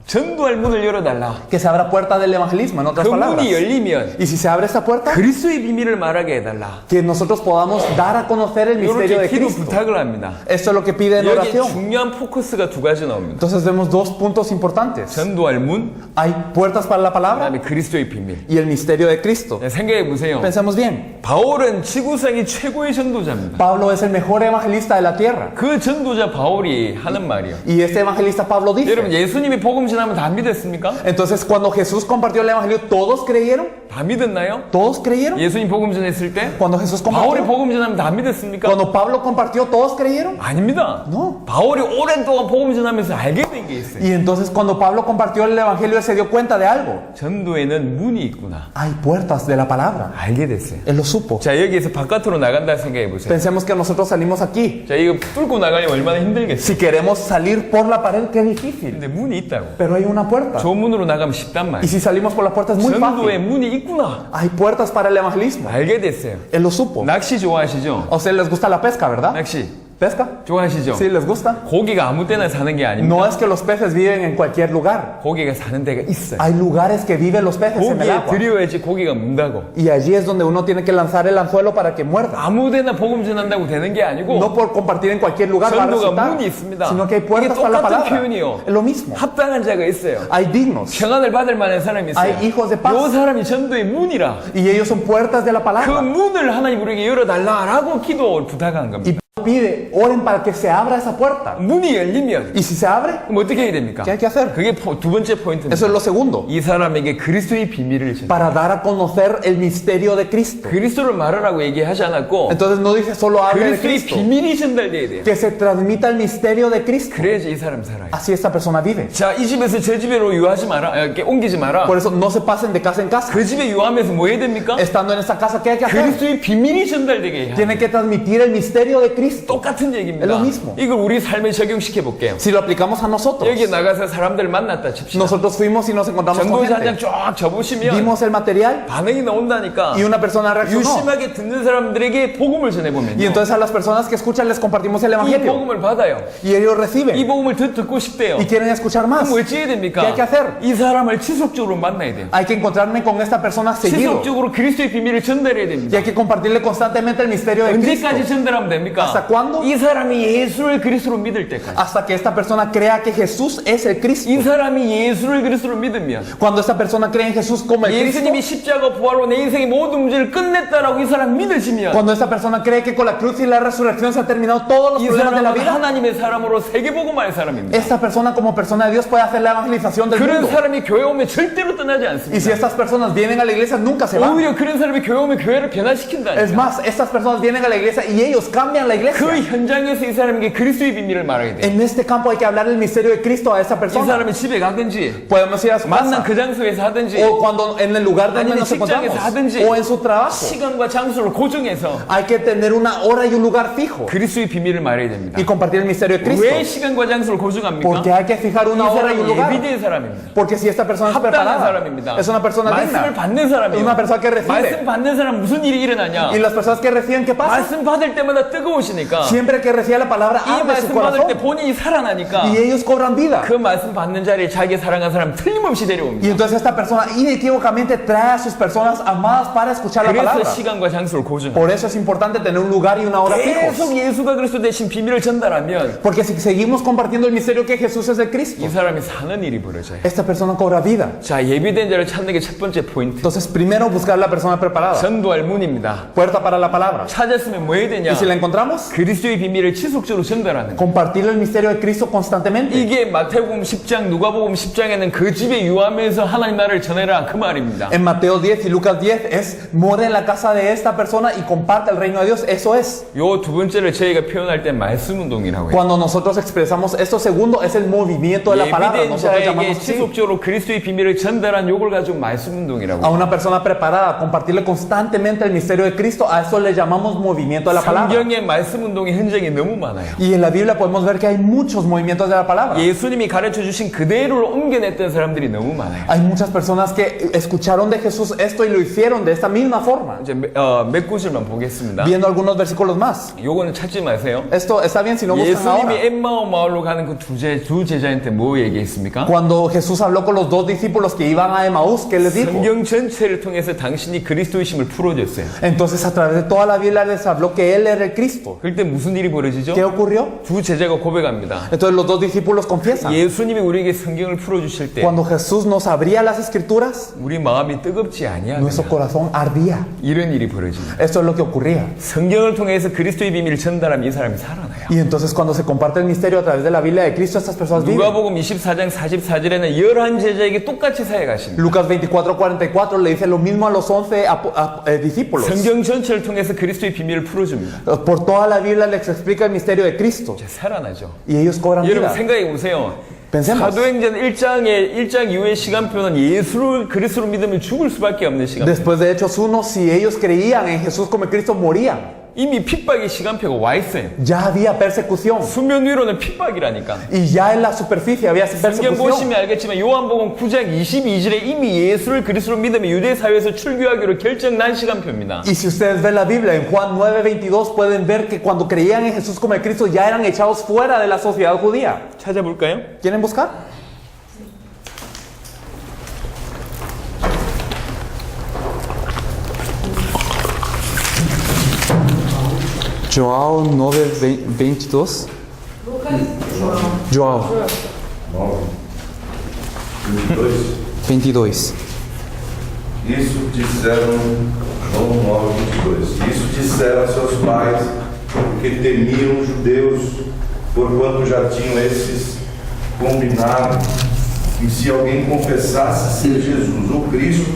전도할 문을 열어달라. Que se abra puerta del evangelismo, en otras 그 palabras. 문이 열리면 Y si se abre esta puerta, 그리스도의 비밀을 말하게 해달라. que nosotros podamos dar a conocer el misterio de 이렇게 기도 Cristo. 부탁을 합니다. Esto es lo que pide en 여기 oración. 중요한 포커스가 두 가지 나옵니다. Entonces vemos dos puntos importantes. 전도할 문, Hay puertas para la palabra 그다음에 그리스도의 비밀. y el misterio de Cristo. 생각해 보세요. Pensemos bien. 바울은 지구상의 최고의 전도자입니다. Pablo es el mejor evangelista de la tierra. 그 전도자 바울이 하는 말이요. Y este evangelista Pablo 여러분 dice. 예수님이 복음 전하면 다 믿었습니까? Entonces cuando Jesús compartió el evangelio, ¿todos creyeron? 다 믿었나요? ¿Todos creyeron? 예수님 복음 전했을 때 Cuando Jesús 바울이 compartió. 복음 전하면 다 믿었습니까? Cuando Pablo compartió, ¿todos creyeron? 아닙니다. No. 바울이 오랜 동안 복음 전하면서 알게 된 게 있어요. Y entonces cuando Pablo compartió el evangelio, él se dio cuenta de algo. 전도에는 문이 있구나. Hay puertas de la palabra. 알게 됐어요. Él lo supo. 자 여기에서 바깥으로 나간다 생각해 보세요. Pensemos que nosotros salimos aquí. 자 이거 뚫고 나가려면 얼마나 힘들겠어요. Si queremos salir por la pared, qué difícil. 근데 문이 있다고. Pero hay una puerta. 저 문으로 나가면 쉽단 Y 말이에요. si salimos por la puerta es muy 전도에 fácil. 문이 있구나. Hay puertas para el evangelismo. 알게 됐어요. Él lo supo. 낚시 좋아하시죠? A ustedes les gusta la pesca, ¿verdad? 낚시 ¿Pesca? 좋아하시죠? Sí, les gusta. 고기가 아무 때나 사는 게 아닙니다. No es que los peces viven en cualquier lugar. 고기가 사는 데가 있어요. Hay lugares que viven los peces en el 고기에 agua. 들여야지 고기가 문다고. Y allí es donde uno tiene que lanzar el anzuelo para que muerda. 아무 데나 복음 전한다고 되는 게 아니고 No por compartir en cualquier lugar va a 전도가 resultar, 문이 있습니다. sino que hay 이게 puertas para la 똑같은 palabra. 표현이요. Es lo mismo. 합당한 자가 있어요. Hay dignos. 평안을 받을 만한 사람이 있어요. Hay hijos de paz. 요 사람이 전도의 문이라. Y ellos son puertas de la 그 palabra. 문을 하나님 우리에게 열어달라라고 기도를 부탁한 겁니다. Y pide, oren para que se abra esa puerta. 문이 열리면 Y si se abre, 그럼 어떻게 해야 됩니까? ¿qué hay que hacer? 그게 두 번째 포인트입니다. Eso es lo segundo. 이 사람에게 그리스도의 비밀을 전해. Para dar a conocer el misterio de Cristo. 그리스도를 말하라고 얘기하지 않았고 Entonces no dice solo hable de 그리스도의 Cristo. 비밀이 전달돼야 돼요. Que se transmita el misterio de Cristo. 그래야지 이 사람 살아요. Así esta persona vive. 자, 이 집에서 저 집으로 유하지 마라. 이렇게 옮기지 마라. Por eso no se pasen de casa en casa. 그 집에 유하면서 뭐 해야 됩니까? Estando en esta casa, ¿qué hay que hacer? 그리스도의 비밀이 전달되게 해야 돼요. Tiene que transmitir el misterio de Cristo. 똑같은 얘기입니다. Es lo mismo. 이걸 우리 삶에 적용시켜 볼게요. Si lo aplicamos a nosotros. 여기 나가서 사람들 만났다 칩시다. Nosotros fuimos y nos encontramos con 전도지 한장 gente. 쫙 접으시면 Vimos el material 반응이 나온다니까. y una persona reaccionó. 유심하게 듣는 사람들에게 복음을 전해보면요. Y entonces a las personas que escuchan les compartimos el 이 evangelio. 복음을 받아요. Y ellos 이 reciben. 복음을 더 듣고 싶대요. Y quieren escuchar más. 그럼 어찌 해야 됩니까? ¿Qué hay que hacer? 이 사람을 지속적으로 만나야 돼요. Hay que encontrarme con esta persona seguido. 지속적으로 그리스도의 비밀을 전달해야 Y 됩니다. hay que compartirle constantemente el misterio de Cristo. 언제까지 전달하면 됩니까? ¿Hasta cuándo? 이 사람이 예수를 그리스도로 믿을 때까지. Hasta que esta persona crea que Jesús es el Cristo. 이 사람이 예수를 그리스도로 믿으면 Cuando esta persona cree en Jesús como el Cristo. 예수님이 십자가 부활로 내 인생의 모든 문제를 끝냈다라고 이 사람 믿으시면 Cuando esta persona cree que con la cruz y la resurrección se han terminado todos los 이 problemas de la 사람은 vida. 하나님의 사람으로 세계복음할 사람입니다. Esta persona como persona de Dios puede hacer la evangelización del 그런 mundo. 사람이 교회 오면 절대로 떠나지 Y si 않습니다. estas personas vienen a la iglesia nunca se van. 오히려 그런 사람이 교회 오면 교회를 Es 변화시킨다니까. más, estas personas vienen a la iglesia y ellos cambian la 그 iglesia. 현장에서 이 사람에게 그리스도의 비밀을 말해야 돼. En este campo hay que hablar el misterio de Cristo a esta 이 persona. 사람이 집에 가든지 Podemos ir a su 만난 casa 그 장소에서 하든지 o cuando en el lugar donde 아니면 nos encontramos 직장에서 하든지 o en su trabajo. 시간과 장소를 고정해서 Hay que tener una hora y un lugar fijo 그리스도의 비밀을 말해야 됩니다. y compartir el misterio de Cristo. 왜 시간과 장소를 고정합니까? Porque hay que fijar 이 una hora y un 사람이 lugar. 예비된 사람입니다. Porque si esta persona es 합당한 preparada, 사람입니다. es una persona 말씀을 digna. 받는 Es 사람이에요. una persona que recibe. 말씀 받는 사람 무슨 일이 일어나냐? Y las personas que reciben, ¿qué pasa? 말씀 받을 때마다 뜨거우시니까 Siempre que recibe la palabra, 이 abre su 말씀 받을 때 corazón 본인이 살아나니까 y ellos cobran vida. 그 말씀 받는 자리에 자기 사랑하는 사람 틀림없이 Y 데려옵니다. entonces esta persona inequívocamente trae a sus personas amadas para escuchar la 그래서 palabra. 시간과 장소를 고정합니다. Por eso es importante tener un lugar y una hora 계속 fijos. 예수가 그리스도 대신 비밀을 전달하면 Porque si seguimos compartiendo el misterio que Jesús es el Cristo, 이 사람이 사는 일이 벌어져요. esta persona cobra vida. 자, 예비된 자를 찾는 게 첫 번째 포인트. Entonces, primero buscar la persona preparada. 전도할 문입니다. Puerta para la palabra. 찾았으면 뭐 해야 되냐? Y si la encontramos, 그리스도의 비밀을 지속적으로 전달하는 거. compartir el misterio de Cristo constantemente. 이게 마태복음 10장, 누가복음 10장에는 그 집에 유하면서 하나님 나라를 전해라 그 말입니다. En Mateo 10 y Lucas 10 es mora en la casa de esta persona y comparte el reino de Dios. Eso es. 요 두 번째를 저희가 표현할 때 말씀 운동이라고 해요. Cuando nosotros expresamos esto segundo es el movimiento de la palabra. 예비된 Nosotros 자에게 llamamos así. 지속적으로 그리스도의 비밀을 전달한 요걸 가지고 말씀 운동이라고 A 해요. una persona preparada, compartirle constantemente el misterio de Cristo, a eso le llamamos movimiento de la palabra. 성경의 말씀 운동의 흔적이 너무 많아요. Y en la Biblia podemos ver que hay muchos movimientos de la palabra. 예수님이 가르쳐 주신 그대로를 옮겨냈던 사람들이 너무 많아요. Hay muchas personas que escucharon de Jesús esto y lo hicieron de esta misma forma. 이제 몇 구절만 보겠습니다. Viendo algunos versículos más. 요거는 찾지 마세요. Esto está bien si no buscan ahora. 예수님이 엠마오 마을로 가는 그 두 제자한테 뭐 얘기했습니까? Cuando Jesús habló con los dos discípulos que iban a Emaús, ¿qué les dijo? 성경 전체를 통해서 당신이 그리스도이심을 풀어줬어요. Entonces a través de toda la Biblia les habló que Él era el Cristo. 그럴 때 무슨 일이 벌어지죠? ¿Qué ocurrió? 두 제자가 고백합니다. Entonces los dos discípulos confiesan. 예수님이 우리에게 성경을 풀어주실 때 Cuando Jesús nos abría las escrituras, 우리 마음이 뜨겁지 nuestro 아니하느냐 corazón ardía. 이런 일이 벌어집니다. Esto es lo que ocurría. 성경을 통해서 그리스도의 비밀을 전달하면 이 사람이 살아나요. Y entonces cuando se comparte el misterio a través de la Biblia de Cristo, estas personas viven. 누가복음 24장 44절에는 11제자에게 똑같이 사역하십니다. Lucas 24:44 le dice lo mismo a los 11 discípulos. 성경 전체를 통해서 그리스도의 비밀을 풀어줍니다. Por toda la Biblia les explica el misterio de Cristo. 이제 살아나죠. Y ellos cobran 여러분 vida. 생각해 보세요. Pensemos. 사도행전 1장 이후의 시간표는 예수를 그리스도로 믿으면 죽을 수밖에 없는 시간. Después de Hechos 1, si ellos creían en Jesús como Cristo, morían. 이미 핍박의 시간표가 와 있어요. Ya había persecución. 수면 위로는 핍박이라니까. Y ya en la superficie había 성경 persecución. 보시면 알겠지만 요한복음 9장 22절에 이미 예수를 그리스도로 믿으면 유대 사회에서 출교하기로 결정난 시간표입니다. Y si ustedes ven la Biblia en Juan 9:22 pueden ver que cuando creían en Jesús como el Cristo ya eran echados fuera de la sociedad judía. 찾아볼까요? ¿Quieren buscar? João 9:22. João 22. Isso disseram, João 9:22. Isso disseram a seus pais, porque temiam os judeus, porquanto já tinham esses combinado que se alguém confessasse ser Jesus ou Cristo,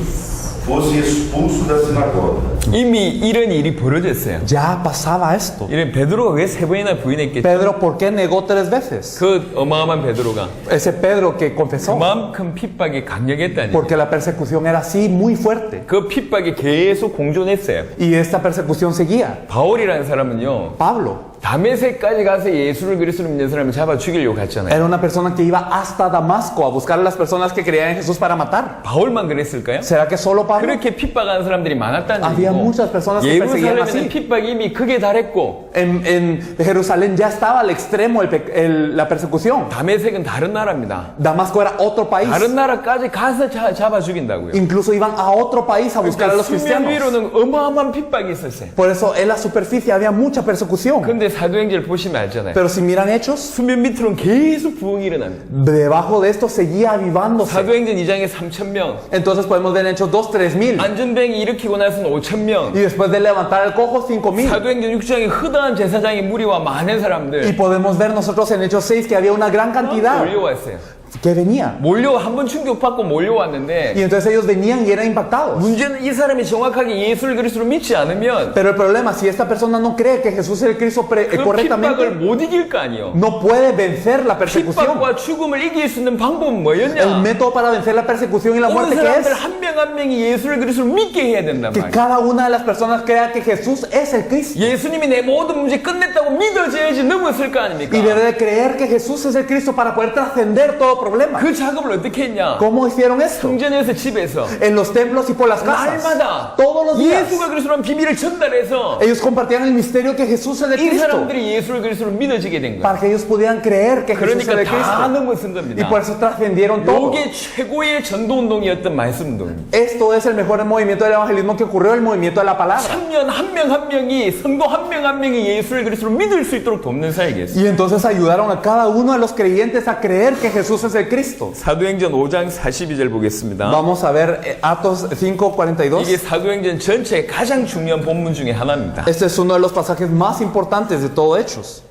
fosse expulso da sinagoga. 이미 이런 일이 벌어졌어요. Ya pasaba esto. 이런 베드로가 왜 세 번이나 부인했겠죠? Pedro, ¿por qué negó 3 veces? 그 어마어마한 베드로가 Ese Pedro que confesó. 그만큼 핍박이 강력했다니. Porque la persecución era así muy fuerte. 그 핍박이 계속 공존했어요. Y esta persecución seguía. 바울이라는 사람은요. Pablo 다메섹까지 가서 예수를 그리스도로 믿는 사람을 잡아 죽이려고 갔잖아요. era una persona que iba hasta Damasco a buscar a las personas que creían en Jesús para matar. 바울만 그랬을까요? ¿Será que solo Pablo? 그렇게 핍박하는 사람들이 많았다는 Había 얘기고 muchas personas que perseguían 예루살렘에는 así. 핍박이 이미 극에 달했고 En Jerusalén ya estaba al extremo la persecución. 다메섹은 다른 나라입니다. Damasco era otro país. 다른 나라까지 가서 잡아 죽인다고요. Incluso iban a otro país a buscar a los 수면 cristianos. 위로는 어마어마한 핍박이 있었어요. Por eso en la superficie había mucha persecución. 근데 사도행전을 보시면 알잖아요. Pero si miran Hechos, 수면 밑으로는 계속 부흥이 일어납니다. debajo de esto seguía avivándose. 사도행전 2장에 3,000명, Entonces podemos ver en Hechos 2, 3,000. 안전뱅이 일으키고 나서는 5,000명, Y después de levantar el cojo, 5,000. 사도행전 6장에 허다한 제사장의 무리와 많은 Y 사람들 podemos ver nosotros en Hechos 6 que había una gran cantidad 몰려왔어요. que venía. 한번 충격받고 몰려왔는데 Y entonces ellos venían y eran impactados. 문제는 이 사람이 정확하게 예수를 그리스도로 믿지 않으면 Pero el problema, si esta persona no cree que Jesús es el Cristo 그 핍박을 correctamente, 못 이길 거 아니에요. no puede vencer la persecución. 핍박과 죽음을 이길 수 있는 방법은 El 뭐였냐? método para vencer la persecución y la 모든 muerte que 사람들 es 한 명 한 명이 예수를 그리스도로 믿게 해야 된단 que 말이에요. cada una de las personas crea que Jesús es el Cristo. 예수님이 내 모든 문제 끝냈다고 믿어져야지 넘었을 거 아닙니까? Y debe de creer que Jesús es el Cristo para poder trascender todo problema. 그 작업을 어떻게 했냐? ¿Cómo hicieron esto? 성전에서 집에서 En los templos y por las casas. 날마다 Todos los días. 예수가 그리스도라는 비밀을 전달해서 Ellos compartían el misterio que Jesús es el 이 Cristo. 사람들이 예수를 그리스도로 믿어지게 된 거예요. Para que ellos pudieran creer que Jesús es 그러니까 el 다 Cristo. 넘어선 Y 겁니다. por eso trascendieron todo. 이게 최고의 전도 운동이었던 말씀 운동입니다. Esto es el mejor movimiento del evangelismo que ocurrió, el movimiento de la palabra. 참년 한 명 한 명이 성도 한 명 한 명이 예수를 그리스도로 믿을 수 있도록 돕는 사역이었어요. Y entonces ayudaron a cada uno de los creyentes a creer que Jesús es el Cristo. 사도행전 5장 42절 보겠습니다. Vamos a ver Atos 5:42. 이게 사도행전 전체의 가장 중요한 본문 중에 하나입니다. Este es uno de los pasajes más importantes de todo Hechos.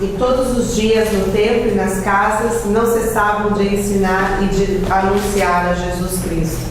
E todos os dias no templo e nas casas não cessavam de ensinar e de anunciar a Jesus Cristo.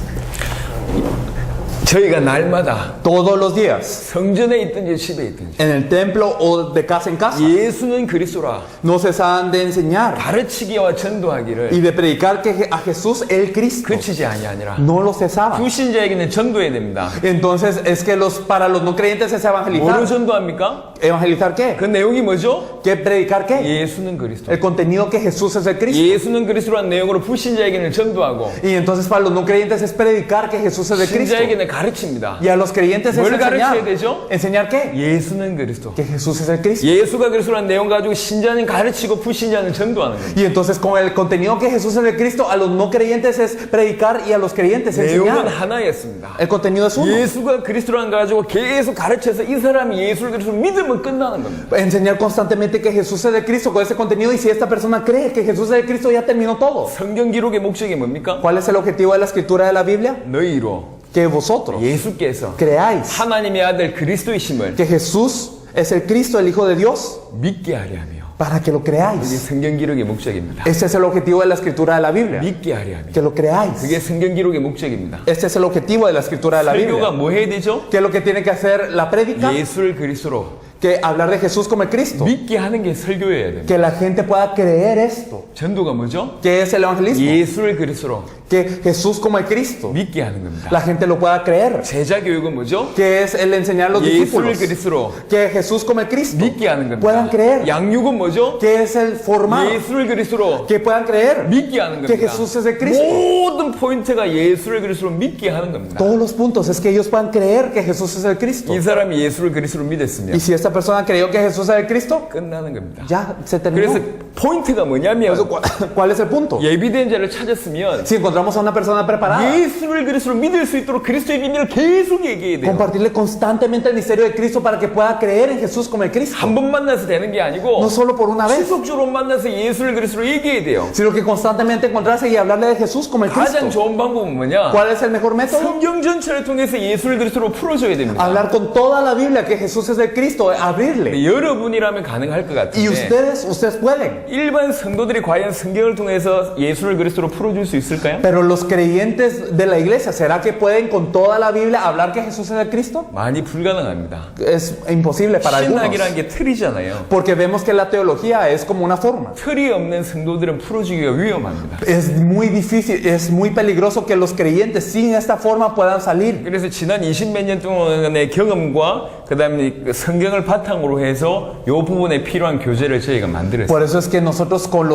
저희가 날마다 todos los días, 성전에 있든지 집에 있든지 en el templo o de casa en casa, 예수는 그리스도라 no cesaban de enseñar 가르치기와 전도하기를 y de predicar que a Jesús el Cristo. 그치지 아니하니라. No lo cesaban. 불신자에게는 전도해야 됩니다. Entonces es que para los no creyentes es 뭐로 evangelizar. 전도합니까? ¿Evangelizar qué? 그 내용이 뭐죠? ¿Qué predicar qué? 예수는 그리스도. El contenido que Jesús es el Cristo. 예수는 그리스도라는 내용으로 불신자에게는 전도하고 Y entonces para los no creyentes es predicar que Jesús es el Cristo. 신자에게는 가르칩니다. Y a los creyentes es 뭘 가르쳐야 enseñar. 되죠? ¿Enseñar qué? 예수는 그리스도. Que Jesús es el Cristo. 예수가 그리스도라는 내용 가지고 신자는 가르치고 불신자는 전도하는 겁니다. Y entonces con el contenido que Jesús es el Cristo, a los no creyentes es predicar y a los creyentes 내용은 enseñar. 하나였습니다. El contenido es uno. 예수가 그리스도라는 거 가지고 계속 가르쳐서 이 사람이 예수를 그리스도 믿으면 끝나는 겁니다. Enseñar constantemente que Jesús es el Cristo con ese contenido, y si esta persona cree que Jesús es el Cristo, ya terminó todo. 성경 기록의 목적이 뭡니까? ¿Cuál es el objetivo de la escritura de la Biblia? 너희로 Que vosotros 예수께서 creáis 하나님의 아들 그리스도이심을 que Jesús es el Cristo, el Hijo de Dios, 믿게 하려 하며 para que lo 이게 creáis. 성경 기록의 목적입니다. Este es el objetivo de la escritura de la Biblia, 믿게 하려 하며 que lo creáis. 그게 성경 기록의 목적입니다. Este es el objetivo de la escritura de la 설교가 Biblia. 뭐 해야 되죠? ¿Qué es lo que tiene que hacer la prédica? 예수를 그리스도로 Que hablar de Jesús como el Cristo. 믿게 하는 게 설교여야 됩니다. Que la gente pueda creer esto. 전도가 뭐죠? ¿Qué es el evangelismo? 예수를 그리스도로 Que Jesús como el Cristo, 믿게 하는 겁니다. la gente lo pueda creer. 제자 교육은 뭐죠? Que es el enseñar a los 예수를 discípulos 그리스도로 que Jesús como el Cristo 믿게 하는 겁니다. puedan creer. 양육은 뭐죠? Que es el formar, 예수를 그리스도로 que puedan creer 믿게 하는 que 겁니다. Jesús es el Cristo. 모든 포인트가 예수를 그리스도로 믿게 하는 겁니다. Todos los puntos es que ellos puedan creer que Jesús es el Cristo. 이 사람이 예수를 그리스도로 믿었으면 Y si esta persona creyó que Jesús es el Cristo, 끝나는 겁니다. ya se terminó. 그래서 포인트가 뭐냐면 Entonces, ¿cuál es el punto? 예비된 자를 찾았으면 Si encontramos a una persona preparada, 예수를 그리스도로 믿을 수 있도록 그리스도의 비밀을 계속 얘기해야 돼요. compartirle constantemente el misterio de Cristo para que pueda creer en Jesús como el Cristo. 한 번 만나서 되는 게 아니고 No solo por una vez, 지속적으로 만나서 예수를 그리스도로 얘기해야 돼요. sino que constantemente encontrarse y hablarle de Jesús como el 가장 Cristo. 좋은 방법은 뭐냐? ¿Cuál es el mejor método? 성경 전체를 통해서 예수를 그리스도로 풀어줘야 됩니다. Hablar con toda la Biblia que Jesús es el Cristo, abrirle. 여러분이라면 가능할 것 Y 같은데 ustedes pueden. 일반 성도들이 과연 성경을 통해서 예수를 그리스도로 풀어줄 수 있을까요? Pero los creyentes de la iglesia, ¿será que pueden con toda la Biblia hablar que Jesús es el Cristo? 많이 불가능합니다. Es imposible para algunos. 신학이라는 게 틀이잖아요. Porque vemos que la teología es como una forma. 틀이 없는 성도들은 풀어주기가 위험합니다. Es muy difícil, es muy peligroso que los creyentes sin esta forma puedan salir. 그래서 지난 20몇 년 동안의 경험과 그 다음에 성경을 바탕으로 해서 이 부분에 필요한 교재를 저희가 만들었어요. Por eso es que nosotros con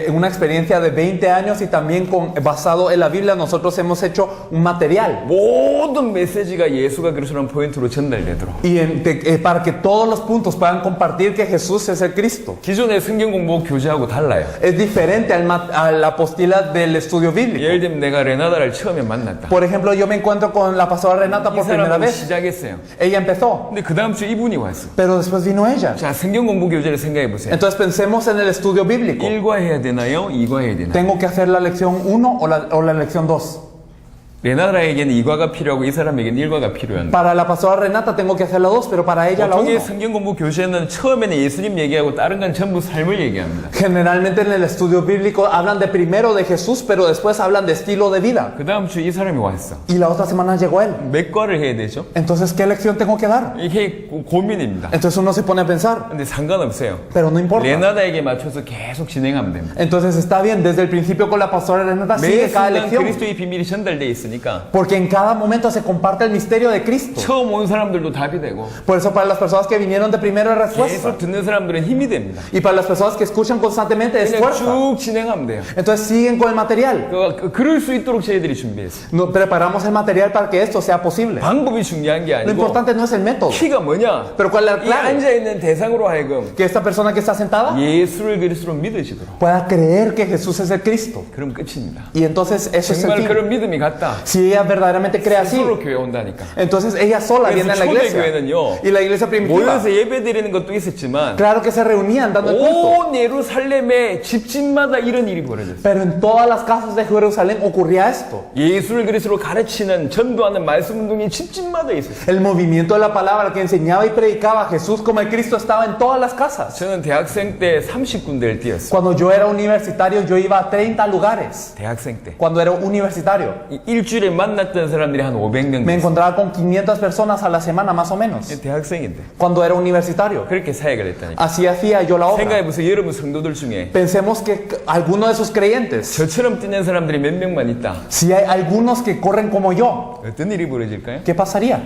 una experiencia de 20 años y también basado en la Biblia, nosotros hemos hecho un material. 모든 메시지가 예수가 그리스도라는 포인트로 전달되도록. Y para que todos los puntos puedan compartir que Jesús es el Cristo. 기존의 성경 공부 교재하고 달라요. Es diferente a la apostila del estudio bíblico. 예를 들면 내가 레나다를 처음에 만났다. Por ejemplo, yo me encuentro con la pastora Renata 이 por primera 사람은 vez. 시작했어요. Ella empezó, 근데 그 다음 주 이분이 왔어. pero después vino ella. 자, 성경 공부 교재를 생각해 보세요. Entonces pensemos en el estudio bíblico. 1과 해야 되나요? 2과 해야 되나요? ¿Tengo que hacer la lección 1 o la lección 2? 레나다에게는 2과가 필요하고 이 사람에게는 1과가 필요한데. Para la pastora Renata tengo que hacer la 2, pero para ella la 1. 보통의 성경 공부 교재는 처음에는 예수님 얘기하고 다른 건 전부 삶을 얘기합니다. Generalmente en el estudio bíblico hablan de primero de Jesús, pero después hablan de estilo de vida. 그 다음 주 이 사람이 왔어. Y la otra semana llegó él. 몇 과를 해야 되죠? Entonces, ¿qué lección tengo que dar? 이게 고민입니다. Entonces uno se pone a pensar, 근데 상관없어요. pero no importa. 레나다에게 맞춰서 계속 진행하면 됩니다. Entonces está bien, desde el principio con la pastora Renata 매 sigue cada 순간 lección. 그리스도의 비밀이 전달되어 있으니까 Porque en cada momento se comparte el misterio de Cristo. 처음 온 사람들도 답이 되고 Por eso para las personas que vinieron de primero es respuesta. 계속 듣는 사람들은 힘이 됩니다. Y para las personas que escuchan constantemente es 그냥 fuerza. 쭉 진행하면 돼요. Entonces siguen con el material. 그럴 수 있도록 저희들이 준비했어요. Preparamos el material para que esto sea posible. 방법이 중요한 게 Lo 아니고 importante no es el método, 키가 뭐냐? pero cuál es la 이 clave. 앉아있는 대상으로 하여금 Que esta persona que está sentada 예수를 그리스도로 믿으시도록. pueda creer que Jesús es el Cristo. 그럼 끝입니다. Y entonces eso es el 정말 fin. 그런 믿음이 같다. Si ella verdaderamente cree así, 스스로 교회 온다니까. entonces ella sola 그래서 viene a la iglesia. 초대교회는요, Y la iglesia primitiva, 모여서 예배 드리는 것도 있었지만 claro que se reunían dando el culto. 온 예루살렘의 집집마다 이런 일이 벌어졌어요. Pero en todas las casas de Jerusalén ocurría esto. 예수를 그리스도로 가르치는 전도하는 말씀 운동이 집집마다 있었어요. El movimiento de la palabra que enseñaba y predicaba a Jesús como el Cristo estaba en todas las casas. 저는 대학생 때 30군데를 뛰었어요. Cuando yo era universitario, yo iba a 30 lugares. 대학생 때. Cuando era universitario. 일주일 일주일에 만났던 사람들이 한 500명 Me 됐어요. encontraba con 500 personas a la semana más o menos, 대학생인데 cuando era universitario. 그렇게 사역을 했다니까. Así hacía yo la obra. 생각해보세요. 여러분 성도들 중에 Pensemos que alguno de esos creyentes, 저처럼 뛰는 사람들이 몇 명만 있다. si hay algunos que corren como yo, 어떤 일이 벌어질까요? ¿qué pasaría?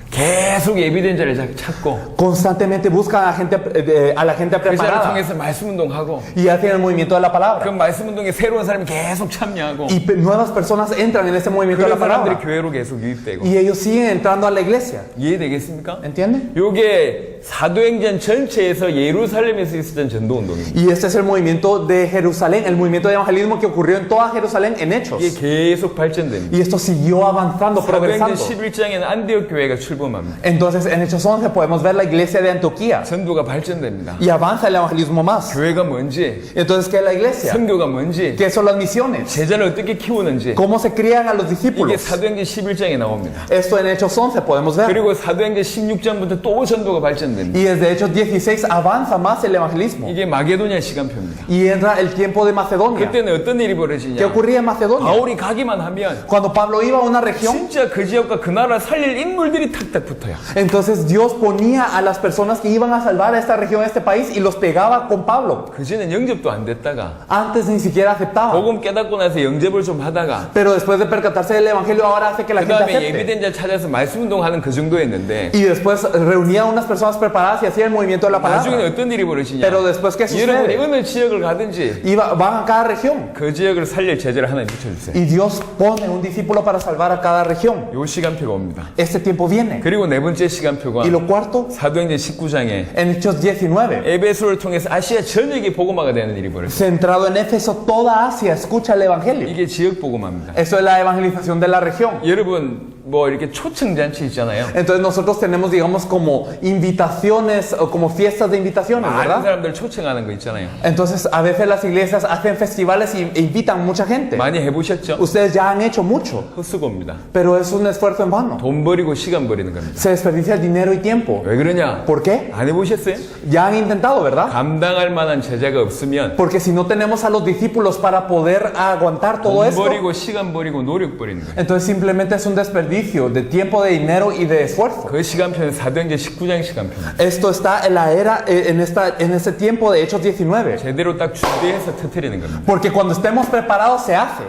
계속 예비된 자를 찾고 Constantemente buscan a la gente 그 자를 preparada 통해서 말씀 운동하고 y hacen el movimiento de la 그 palabra. 말씀 운동에 새로운 사람이 계속 참여하고 Y nuevas personas entran en ese movimiento de la 그런 사람들이 palabra. 교회로 계속 유입되고 Y ellos siguen entrando a la iglesia. 이해되겠습니까? ¿Entienden? 요게 사도행전 전체에서 예루살렘에서 있었던 전도 운동입니다. Y este es el movimiento de Jerusalén, el movimiento de evangelismo que ocurrió en toda Jerusalén en Hechos. 이게 계속 발전됩니다. Y esto siguió avanzando, 사도행전 progresando. 11장에는 안디옥 교회가 출범합니다. Entonces en Hechos 11 podemos ver la iglesia de Antioquía. 전도가 발전됩니다. Y avanza el evangelismo más. 교회가 뭔지, Entonces, ¿qué es la iglesia? 선교가 뭔지, ¿Qué son las misiones? 제자를 어떻게 키우는지 ¿Cómo se crían a los 이게 discípulos? 사도행전 11장에 나옵니다. Esto en Hechos 11 podemos ver. 그리고 사도행전 16장부터 또 전도가 발전됩니다. Y desde Hechos 16 avanza más el evangelismo. 이게 마게도냐 시간표입니다. Y entra el tiempo de Macedonia. 그때는 어떤 일이 ¿Qué 벌어지냐? ocurría en Macedonia? 바울이 가기만 하면 Cuando Pablo iba a una región, 진짜 그 지역과 그 나라 살릴 인물들이 탁탁 붙어요. entonces Dios ponía a las personas que iban a salvar a esta región, a este país, y los pegaba con Pablo. 그전엔 영접도 안 됐다가 Antes ni siquiera aceptaban. 복음 깨닫고 나서 영접을 좀 하다가 Pero después de percatarse del evangelio, ahora hace que la 그 gente 다음에 acepte. 예비된 자 찾아서 말씀 운동하는 그 정도였는데 Y después reunía a unas personas preparadas y hacía el movimiento de la 나중에는 palabra. 어떤 일이 벌어지냐? Pero después, ¿qué 여러분이 sucede? 어느 지역을 가든지 Van a cada región. 그 지역을 살릴 제자를 하나님 붙여주세요. Y Dios pone un discípulo para salvar a cada región. 요 시간표가 옵니다. Este tiempo viene. 그리고 네 번째 시간표가 Y lo cuarto, 사도행전 19장에 en Hechos 19, 에베소를 통해서 아시아 전역이 복음화가 되는 일이 벌어져요. centrado en Éfeso, toda Asia escucha el evangelio. 이게 지역 복음화입니다. Eso es la evangelización de la región. 여러분 뭐 이렇게 초청 잔치 있잖아요. Entonces nosotros tenemos, digamos, como invitaciones o como fiestas de invitaciones, 많은 ¿verdad? 사람들 초청하는 거 있잖아요. Entonces a veces las iglesias hacen festivales e invitan mucha gente. 많이 해보셨죠? Ustedes ya han hecho mucho, 헛수고입니다. pero es un esfuerzo en vano. 돈 버리고 시간 버리는 겁니다. Se desperdicia el dinero y tiempo. 왜 그러냐? ¿Por qué? 안 해보셨어요? Ya han intentado, ¿verdad? 감당할 만한 제자가 없으면 Porque si no tenemos a los discípulos para poder aguantar todo 돈 esto, 버리고 시간 버리고 노력 버리는 거예요. entonces simplemente es un desperdicio de tiempo, de dinero y de esfuerzo. 그 시간표는 사도행전 19장 시간표입니다. Esto está en la era, en este tiempo de Hechos 19. 제대로 딱 준비해서 터뜨리는 겁니다. Porque cuando estemos preparados se hace.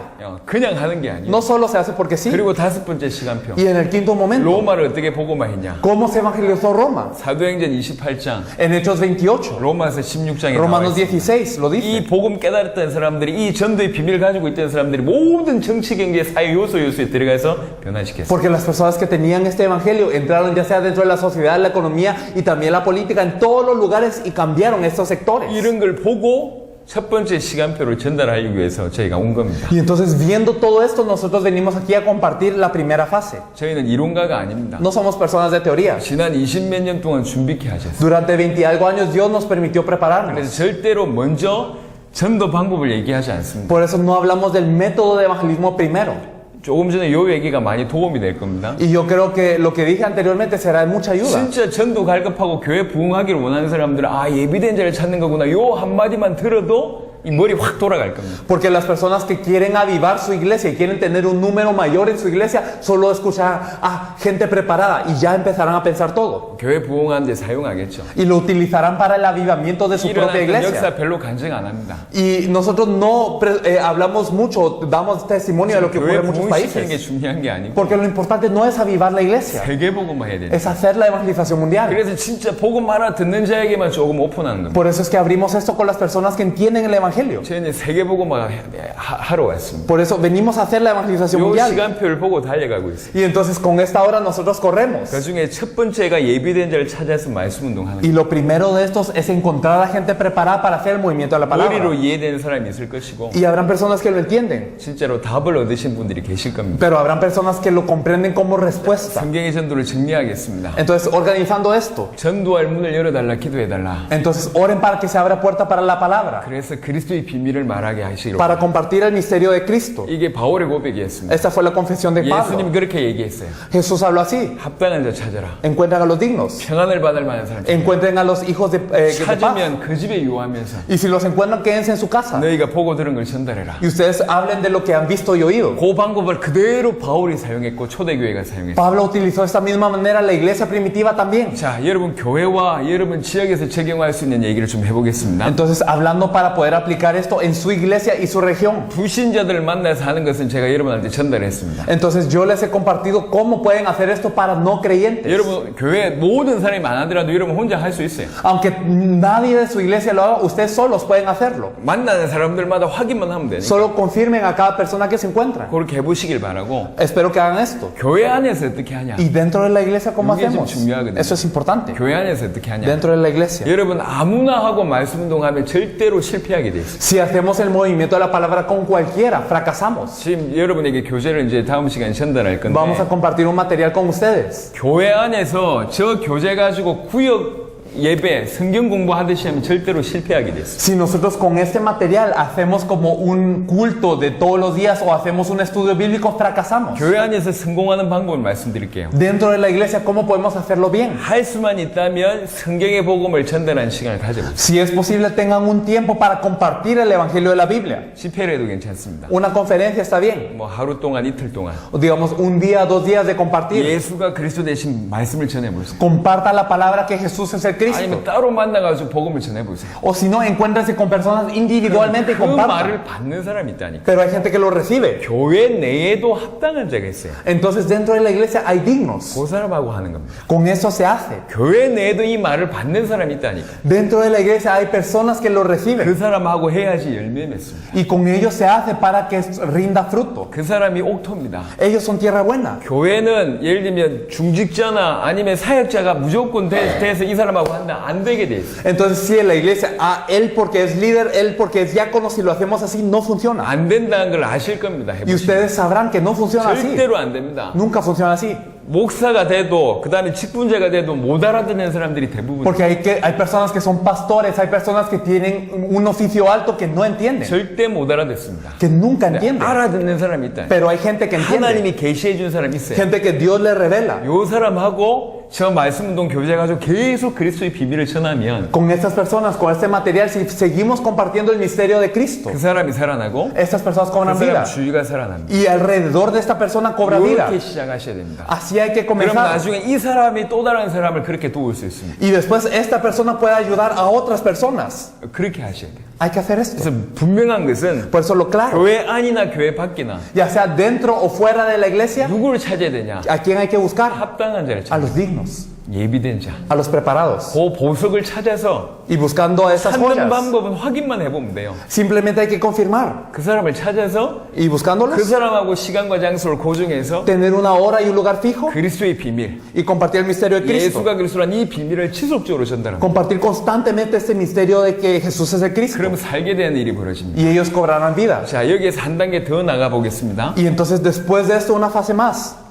그냥 하는 게 아니에요. No solo se hace porque sí. 그리고 다섯 번째 시간표. Y en el quinto momento, 로마를 어떻게 복음화했냐? ¿cómo se evangelizó Roma? 사도행전 28장, En Hechos 28, 로마서 16장에 나와 Romanos 있습니다. 16 lo 이 dice. 복음 깨달았던 사람들이 이 전도의 비밀을 가지고 있던 사람들이 모든 정치, 경제, 사회 요소에 들어가서 변화시켰어요. Porque las personas que tenían este evangelio entraron ya sea dentro de la sociedad, la economía y también la política en todos los lugares y cambiaron estos sectores. 이런 걸 보고 첫 번째 시간표를 전달하기 위해서 저희가 온 겁니다. Y entonces viendo todo esto nosotros venimos aquí a compartir la primera fase. 저희는 이론가가 아닙니다. No somos personas de teoría. 지난 20몇 년 동안 준비케 하셨어요. Durante 20 y algo años Dios nos permitió prepararnos. 그래서 절대로 먼저 전도 방법을 얘기하지 않습니다. Por eso no hablamos del método de evangelismo primero. 조금 전에 요 얘기가 많이 도움이 될 겁니다. Y yo creo que lo que dije anteriormente será de mucha ayuda. 진짜 전도 갈급하고 교회 부흥하기를 원하는 사람들은 아 예비된 자를 찾는 거구나 요 한마디만 들어도 이 머리 확 돌아갈 겁니다. Porque las personas que quieren avivar su iglesia y quieren tener un número mayor en su iglesia, solo escucharán a gente preparada y ya empezarán a pensar todo. 교회 부흥하는 데 사용하겠죠. Y lo utilizarán para el avivamiento de su propia 일어났던 역사 iglesia. 별로 간증 안 합니다. Y nosotros no hablamos mucho, damos testimonio de lo que ocurre 교회 en muchos 부흥시키는 게 países. 중요한 게 아니고 Porque lo importante no es avivar la iglesia, 세계 복음화 해야 됩니다. es hacer la evangelización mundial. 그래서 진짜 복음 하나 듣는 자에게만 조금 오픈하는 겁니다. Por eso es que abrimos esto con las personas que entienden el evangelio. 저희는 세계 복음화 하러 왔습니다. Por eso venimos a hacer la evangelización 요 mundial. 시간표를 보고 달려가고 있어요. Y entonces con esta hora nosotros corremos. 그 중에 첫 번째가 예비된 자를 찾아서 말씀 운동하는 Y 거예요. lo primero de estos es encontrar a gente preparada para hacer el movimiento de la palabra. 머리로 이해되는 사람이 있을 것이고 Y habrán personas que lo entienden, 진짜로 답을 얻으신 분들이 계실 겁니다. pero habrán personas que lo comprenden como respuesta. 성경의 전도를 정리하겠습니다. Entonces, organizando esto, 전도할 문을 열어달라 기도해달라. entonces oren para que se abra puerta para la palabra. 그래서 그리스도의 비밀을 말하게 하시기로. para compartir el misterio de Cristo. 이게 바울의 고백이었습니다. Esta fue la confesión de Pablo. 예수님 그렇게 얘기했어요. Jesús habló así. 합당한 자 찾아라. Encuentren a los dignos. 평안을 받을 만한 사람 찾아라. Encuentren a los hijos de paz. 찾으면 그 집에 유하면서 Y si los encuentran, quédense en su casa. 너희가 보고 들은 걸 전달해라. Y ustedes hablen de lo que han visto y oído. 그 방법을 그대로 바울이 사용했고 초대교회가 사용했어요. Pablo utilizó esta misma manera, la iglesia primitiva también. 자, 여러분 교회와 여러분 지역에서 적용할 수 있는 얘기를 좀 해보겠습니다. Entonces, hablando para poder aplicar esto en su iglesia y su región. 불신자들을 만나서 하는 것은 제가 여러분한테 전달했습니다. Entonces, yo les he compartido cómo pueden hacer esto para no creyentes. 여러분 교회 모든 사람이 안 하더라도 여러분 혼자 할 수 있어요. Aunque nadie de su iglesia lo haga, ustedes solos pueden hacerlo. 만나는 사람들마다 확인만 하면 되니까 Solo confirmen a cada persona que se encuentra. 그렇게 해보시길 바라고. Espero que hagan esto. 교회 안에서 어떻게 하냐? Y dentro de la iglesia, ¿cómo 이게 좀 hacemos? 중요하거든요. Eso es importante. 교회 안에서 어떻게 하냐? Dentro de la iglesia. 여러분 아무나 하고 말씀 운동하면 절대로 실패하게 돼 있어요. Si hacemos el movimiento de la palabra con cualquiera, fracasamos. 지금 여러분에게 교재를 이제 다음 시간에 전달할 건데 Vamos a compartir un material con ustedes. 교회 안에서 저 교재 가지고 구역 예배, 성경 공부하듯이 하면 절대로 실패하게 됐어요. Si nosotros con este material hacemos como un culto de todos los días o hacemos un estudio bíblico, fracasamos. 교회 안에서 성공하는 방법을 말씀드릴게요. Dentro de la iglesia, ¿cómo podemos hacerlo bien? 할 수만 있다면 성경의 복음을 전달하는 시간을 가져보세요. Si es posible, tengan un tiempo para compartir el evangelio de la Biblia. 집회를 해도 괜찮습니다. Una conferencia está bien. 뭐 하루 동안, 이틀 동안 O digamos, un día, 2 días de compartir. 예수가 그리스도 대신 말씀을 전해보세요. Comparta la palabra que Jesús es el Cristo. 아니면 따로 만나가지고 복음을 전해보세요. O si no, encuéntrense con personas individualmente y 그 compartan. 말을 받는 사람이 있다니까. Pero hay gente que lo recibe. 교회 내에도 합당한 자가 있어요. Entonces, dentro de la iglesia hay dignos. 그 사람하고 하는 겁니다. Con eso se hace. 교회 내에도 이 말을 받는 사람이 있다니까. Dentro de la iglesia hay personas que lo 그 reciben. 사람하고 해야지 열매 맺습니다. Y con ellos se hace para que rinda fruto. 그 사람이 옥토입니다. Ellos son tierra buena. 교회는 예를 들면 중직자나 아니면 사역자가 무조건 돼서 이 사람하고 한다 안 되게 돼 있어요. Entonces, si en la iglesia, él porque es líder, él porque es diácono, si lo hacemos así, no funciona. 안 된다는 걸 아실 겁니다. Y 해보시면. ustedes sabrán que no funciona así. 절대로 안 됩니다. Nunca funciona así. 목사가 돼도 그 다음에 직분자가 돼도 못 알아듣는 사람들이 대부분 Porque hay personas que son pastores, hay personas que tienen un oficio alto que no entienden, 절대 못 알아듣습니다. que nunca entienden. 알아듣는 사람이 있다. Pero hay gente que entiende, 하나님이 계시해 준 사람이 있어요. gente que Dios le revela. 요 사람하고 저 말씀운동 교재 가지고 계속 그리스도의 비밀을 전하면 Con estas personas, con este material, si seguimos compartiendo el misterio de Cristo, 그 사람이 살아나고 estas personas 그 cobran 사람 vida. 주위가 살아납니다. Y alrededor de esta persona cobra vida. 이렇게 시작하셔야 됩니다. Así hay que 그럼 comenzar. 나중에 이 사람이 또 다른 사람을 그렇게 도울 수 있습니다. Y después esta persona puede ayudar a otras personas. 그렇게 하셔야 돼요. Hay que hacer esto. 그래서 분명한 것은 Por eso lo claro, 교회 안이나 교회 밖이나 ya sea dentro o fuera de la iglesia, 누구를 찾아야 되냐? ¿a quién hay que buscar? 합당한 자를 A 찾아. los dignos, 예비된 자. a los preparados. 그 보석을 찾아서 Y buscando esas 찾는 joyas, 방법은 확인만 해보면 돼요. simplemente hay que confirmar. 그 사람을 찾아서 Y 그 buscándolos, 사람하고 시간과 장소를 고정해서 tener una hora y un lugar fijo 그리스도의 비밀, y compartir el misterio de Cristo. 예수가 그리스도란 이 비밀을 지속적으로 전달합니다. Compartir constantemente este misterio de que Jesús es el Cristo. 그럼 살게 되는 일이 벌어집니다. Y ellos cobrarán vida. 자, 여기에서 한 단계 더 나가 보겠습니다. Y entonces después de esto, una fase más.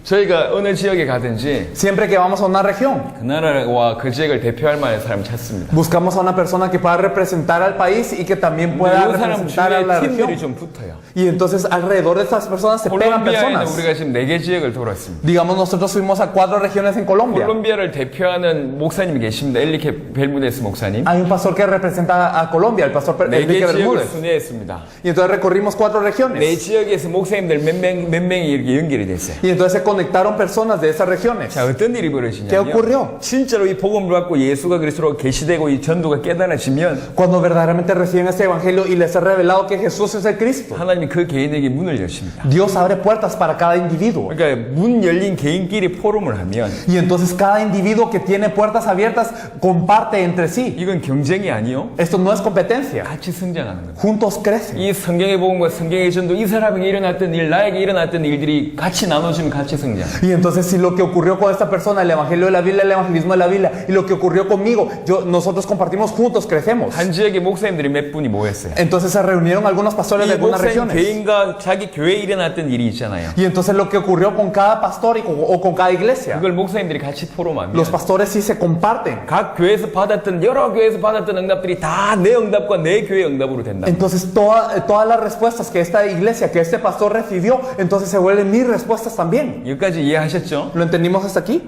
저희가 어느 지역에 가든지 Siempre que vamos a una región, 그 나라와 그 지역을 대표할 만한 사람을 찾습니다. buscamos a una persona que pueda representar al país y que también pueda 이 사람 representar a la 주위에 팀들이 región. 좀 붙어요. Y entonces alrededor de estas personas se pegan 콜롬비아에는 personas. 우리가 지금 4개 지역을 돌았습니다. Digamos, nosotros fuimos a 4 regiones en Colombia. 콜롬비아를 대표하는 목사님이 계십니다. 엘리케 벨무데스 목사님. Hay un pastor que representa a Colombia, el pastor 4개 Enrique 지역을 Bermúdez. 순회했습니다. Y entonces recorrimos 4 네 regiones. 지역에서 목사님들 몇 명이 이렇게 연결이 됐어요. Y entonces se conectaron personas de esas regiones. 자, 어떤 일이 ¿Qué 벌어지냐면 ocurrió? 진짜로 이 복음을 받고 예수가 그리스도로 계시되고 이 전도가 깨달아지면 Cuando verdaderamente reciben este evangelio y les ha revelado que Jesús es el Cristo, 하나님이 그 개인에게 문을 여십니다. Dios abre puertas para cada individuo. 그러니까 문 열린 개인끼리 포럼을 하면 Y entonces cada individuo que tiene puertas abiertas comparte entre sí. 이건 경쟁이 아니요. Esto no es competencia. 같이 성장하는 겁니다. Juntos crecen. 이 성경의 복음과 성경의 전도 이 사람에게 일어났던 일, 나에게 일어났던 일들이 같이 나눠지면 같이 같이 성장. Y entonces si lo que ocurrió con esta persona, el evangelio de la Biblia, el evangelismo de la Biblia, y lo que ocurrió conmigo, nosotros compartimos juntos, crecemos. 한 지역에 목사님들이 몇 분이 모였어요. Entonces se reunieron algunos pastores de 이 algunas 목사님 regiones. 개인과 자기 교회에 일어났던 일이 있잖아요. Y entonces lo que ocurrió con cada pastor o con cada iglesia, 그걸 목사님들이 같이 포럼하면 los pastores sí se comparten. 각 교회에서 받았던 여러 교회에서 받았던 응답들이 다 내 응답과 내 교회 응답으로 된다. Entonces todas las respuestas que esta iglesia, que este pastor recibió, entonces se vuelven mis respuestas también. 여기까지 이해하셨죠? ¿Lo entendimos hasta aquí?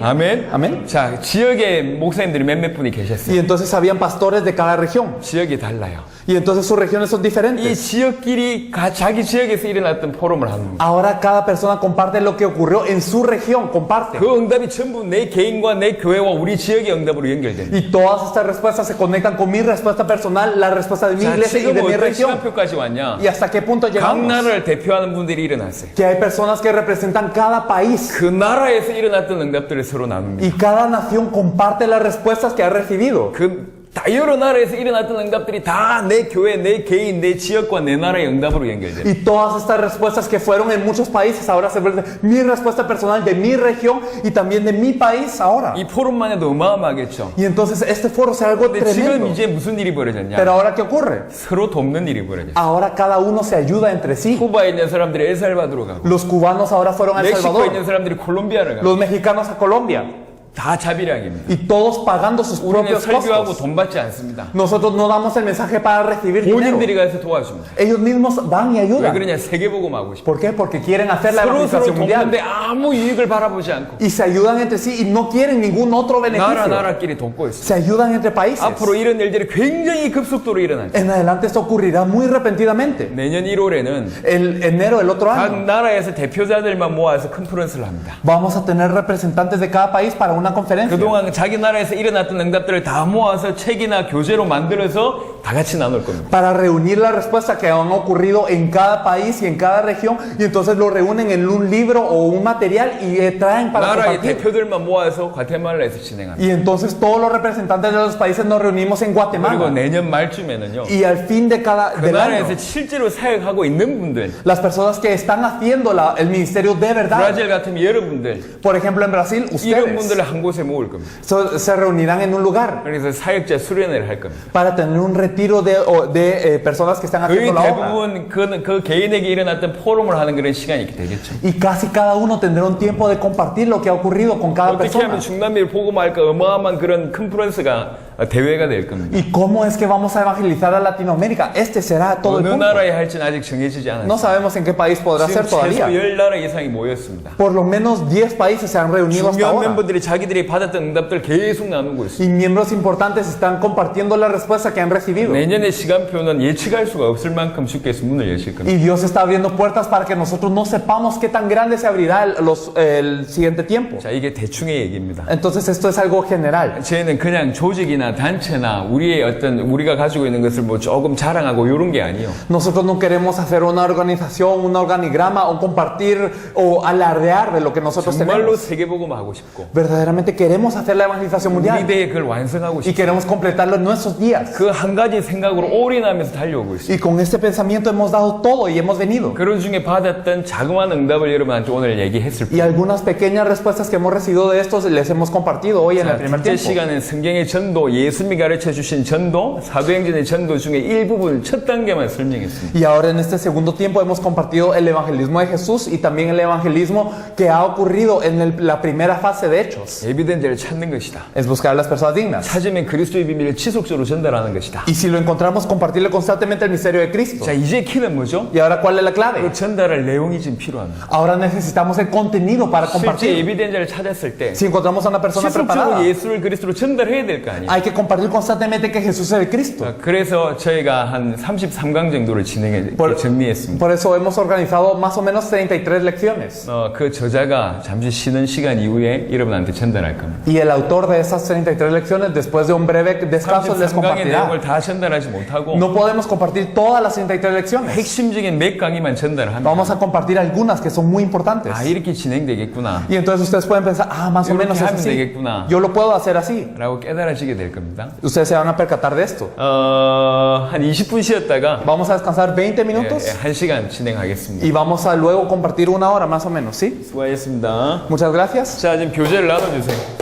아멘. 아멘. 자, 지역에 목사님들이 몇몇 분이 계셨어요. Y entonces habían pastores de cada región. 지역이 달라요. Y entonces sus regiones son 이 diferentes. 지역끼리 자기 지역에서 일어났던 포럼을 하는 거예요. Ahora cada persona comparte lo que ocurrió en su región, comparte. 그 응답이 전부 내 개인과 내 교회와 우리 지역의 응답으로 연결됩니다. Y todas estas respuestas se conectan con mi respuesta personal, la respuesta de mi 자, iglesia y 지금 de mi 어떤 región. 시간표까지 왔냐? ¿Y hasta qué punto 각 llegamos? 나라를 대표하는 분들이 일어났어요. Que hay personas que representan cada país. 그 나라에서 일어났던 응답들을 서로 나눕니다. Y cada nación comparte las respuestas que ha recibido. 다 여러 나라에서 일어났던 응답들이 다 내 교회, 내 개인, 내 지역과 내 나라의 응답으로 연결돼요. Y todas estas respuestas que fueron en muchos países ahora se vuelven mi respuesta personal de mi región y también de mi país ahora. 이 포럼만 해도 어마어마하겠죠. Y entonces este foro es algo 근데 지금 tremendo. 이제 무슨 일이 벌어졌냐? Pero ahora ¿qué ocurre? 서로 돕는 일이 벌어졌어요. Ahora cada uno se ayuda entre sí. 쿠바에 있는 사람들이 엘살바도르 가고 Los cubanos ahora fueron a El 멕시코에 Salvador. 있는 사람들이 콜롬비아를 가고 Los mexicanos a Colombia. 다 자비량입니다. Y todos pagando sus 우리는 propios 설교하고 costos. 돈 받지 않습니다. Nosotros no damos el mensaje para recibir dinero. 본인들이 가서 도와줍니다. Ellos mismos dan y 왜 ayudan. 그러냐? 세계복음 하고 싶어. ¿Por qué? Porque quieren hacer la 서로 evangelización mundial. 돕는데 아무 이익을 바라보지 않고 Y se ayudan entre sí y no quieren ningún otro beneficio. 나라끼리 돕고 있어요. Se ayudan entre países. 앞으로 이런 일들이 굉장히 급속도로 일어날 거예요. En adelante esto ocurrirá muy repentinamente. 내년 1월에는 El enero del otro 각 año 나라에서 대표자들만 모아서 컨퍼런스를 합니다. vamos a tener representantes de cada país para una conferencia. 그동안 자기 나라에서 일어났던 응답들을 다 모아서 책이나 교재로 만들어서 다 같이 나눌 겁니다. Para reunir las respuestas que han ocurrido en cada país y en cada región y entonces lo reúnen en un libro o un material y traen para 나라의 compartir. 대표들만 모아서 과테말라에서 진행합니다. Y entonces todos los representantes de los países nos reunimos en 그리고 Guatemala. 내년 말쯤에는요. Y al fin de 그 del año, 나라에서 실제로 사역하고 있는 분들, las personas que están haciendo el ministerio de verdad, 브라질 같으면 여러분들, por ejemplo en Brasil, 이런 ustedes 분들을 한 곳에 모을 겁니다. se reunirán en un lugar 그래서 사역자 수련회를 할 겁니다. para tener un retiro de personas que están 거의 haciendo la obra. 대부분 그 개인에게 일어났던 포럼을 하는 그런 시간이 되겠죠. Y casi cada uno tendrá un tiempo de compartir lo que ha ocurrido con cada 어떻게 persona. 하면 중남미를 복음할까 어마어마한 그런 컨퍼런스가 대회가 될 겁니다. ¿Y cómo es que vamos a evangelizar a Latinoamérica? Este será todo el 어느 punto. 나라에 할지는 아직 정해지지 No 않았습니다. sabemos en qué país podrá 지금 ser 최소 todavía. 10나라 이상이 모였습니다. Por lo menos 10 países se han reunido hasta 중요한 ahora. 멤버들이 자기들이 받았던 응답들 계속 나누고 있습니다. Y miembros importantes están compartiendo la respuesta que han recibido. 내년의 시간표는 예측할 수가 없을 만큼 주께서 문을 여실 겁니다. Y Dios está abriendo puertas para que nosotros no sepamos qué tan grande se abrirá el siguiente tiempo. 자, 이게 대충의 얘기입니다. Entonces esto es algo general. 저희는 그냥 조직이나 단체나 우리가 가지고 있는 것을 뭐 조금 자랑하고 이런 게 아니에요. Nosotros no queremos hacer una organización, un organigrama o compartir o alardear de lo que nosotros 정말로 tenemos. 세계복음 하고 싶고 Verdaderamente queremos hacer la evangelización 우리 mundial 대에 그걸 완성하고 y 싶고 queremos completarlo en nuestros días. 그 한 가지 생각으로 올인하면서 달려오고 있어요. Y con este pensamiento hemos dado todo y hemos venido. 그런 중에 받았던 자그마한 응답을 여러분한테 오늘 얘기했을 Y 뿐. algunas pequeñas respuestas que hemos recibido de estos les hemos compartido hoy en el primer 둘째 tiempo. 시간은 성경의 전도, 예수님이 가르쳐 주신 전도, 사도행전의 전도 중에 일부분 첫 단계만 설명했습니다. Y ahora en este segundo tiempo hemos compartido el evangelismo de Jesús y también el evangelismo que ha ocurrido en la primera fase de Hechos. 에비덴지를 찾는 것이다. Es buscar a las personas dignas. 찾으면 그리스도의 비밀을 지속적으로 전달하는 것이다. Y si lo encontramos, compartirle constantemente el misterio de Cristo. 자, 이제 키는 뭐죠? Y ahora, ¿cuál es la 그 clave? 전달할 내용이 지금 필요합니다. Ahora necesitamos el contenido para 실제 compartir. 에비덴지를 찾았을 때 Si encontramos a una persona preparada, 지속적으로 예수를 그리스도로 전달해야 될 거 아니에요. hay que compartir constantemente que Jesús es el Cristo. 그래서 저희가 한 33강 정도를 정리했습니다. Por eso hemos organizado más o menos 33 lecciones. 그 저자가 잠시 쉬는 시간 이후에 여러분한테 전달할 겁니다. Y el autor de esas 33 lecciones, después de un breve descanso, les 33강의 내용을 compartirá. 다 전달하지 못하고 No podemos compartir todas las 33 lecciones. 핵심적인 몇 강의만 전달을 합니다. Vamos a compartir algunas que son muy importantes. 이렇게 진행되겠구나 Y entonces ustedes pueden pensar, más o 이렇게 menos es 하면 así. 되겠구나. Yo lo puedo hacer así. 라고 깨달아지게 될 될 겁니다. Ustedes se van a percatar de esto. 한 20분 쉬었다가 Vamos a descansar 20 minutos 1시간 진행하겠습니다. y vamos a luego compartir una hora más o menos, ¿sí? 수고하셨습니다. Muchas gracias. 자, 지금 교재를 나눠주세요.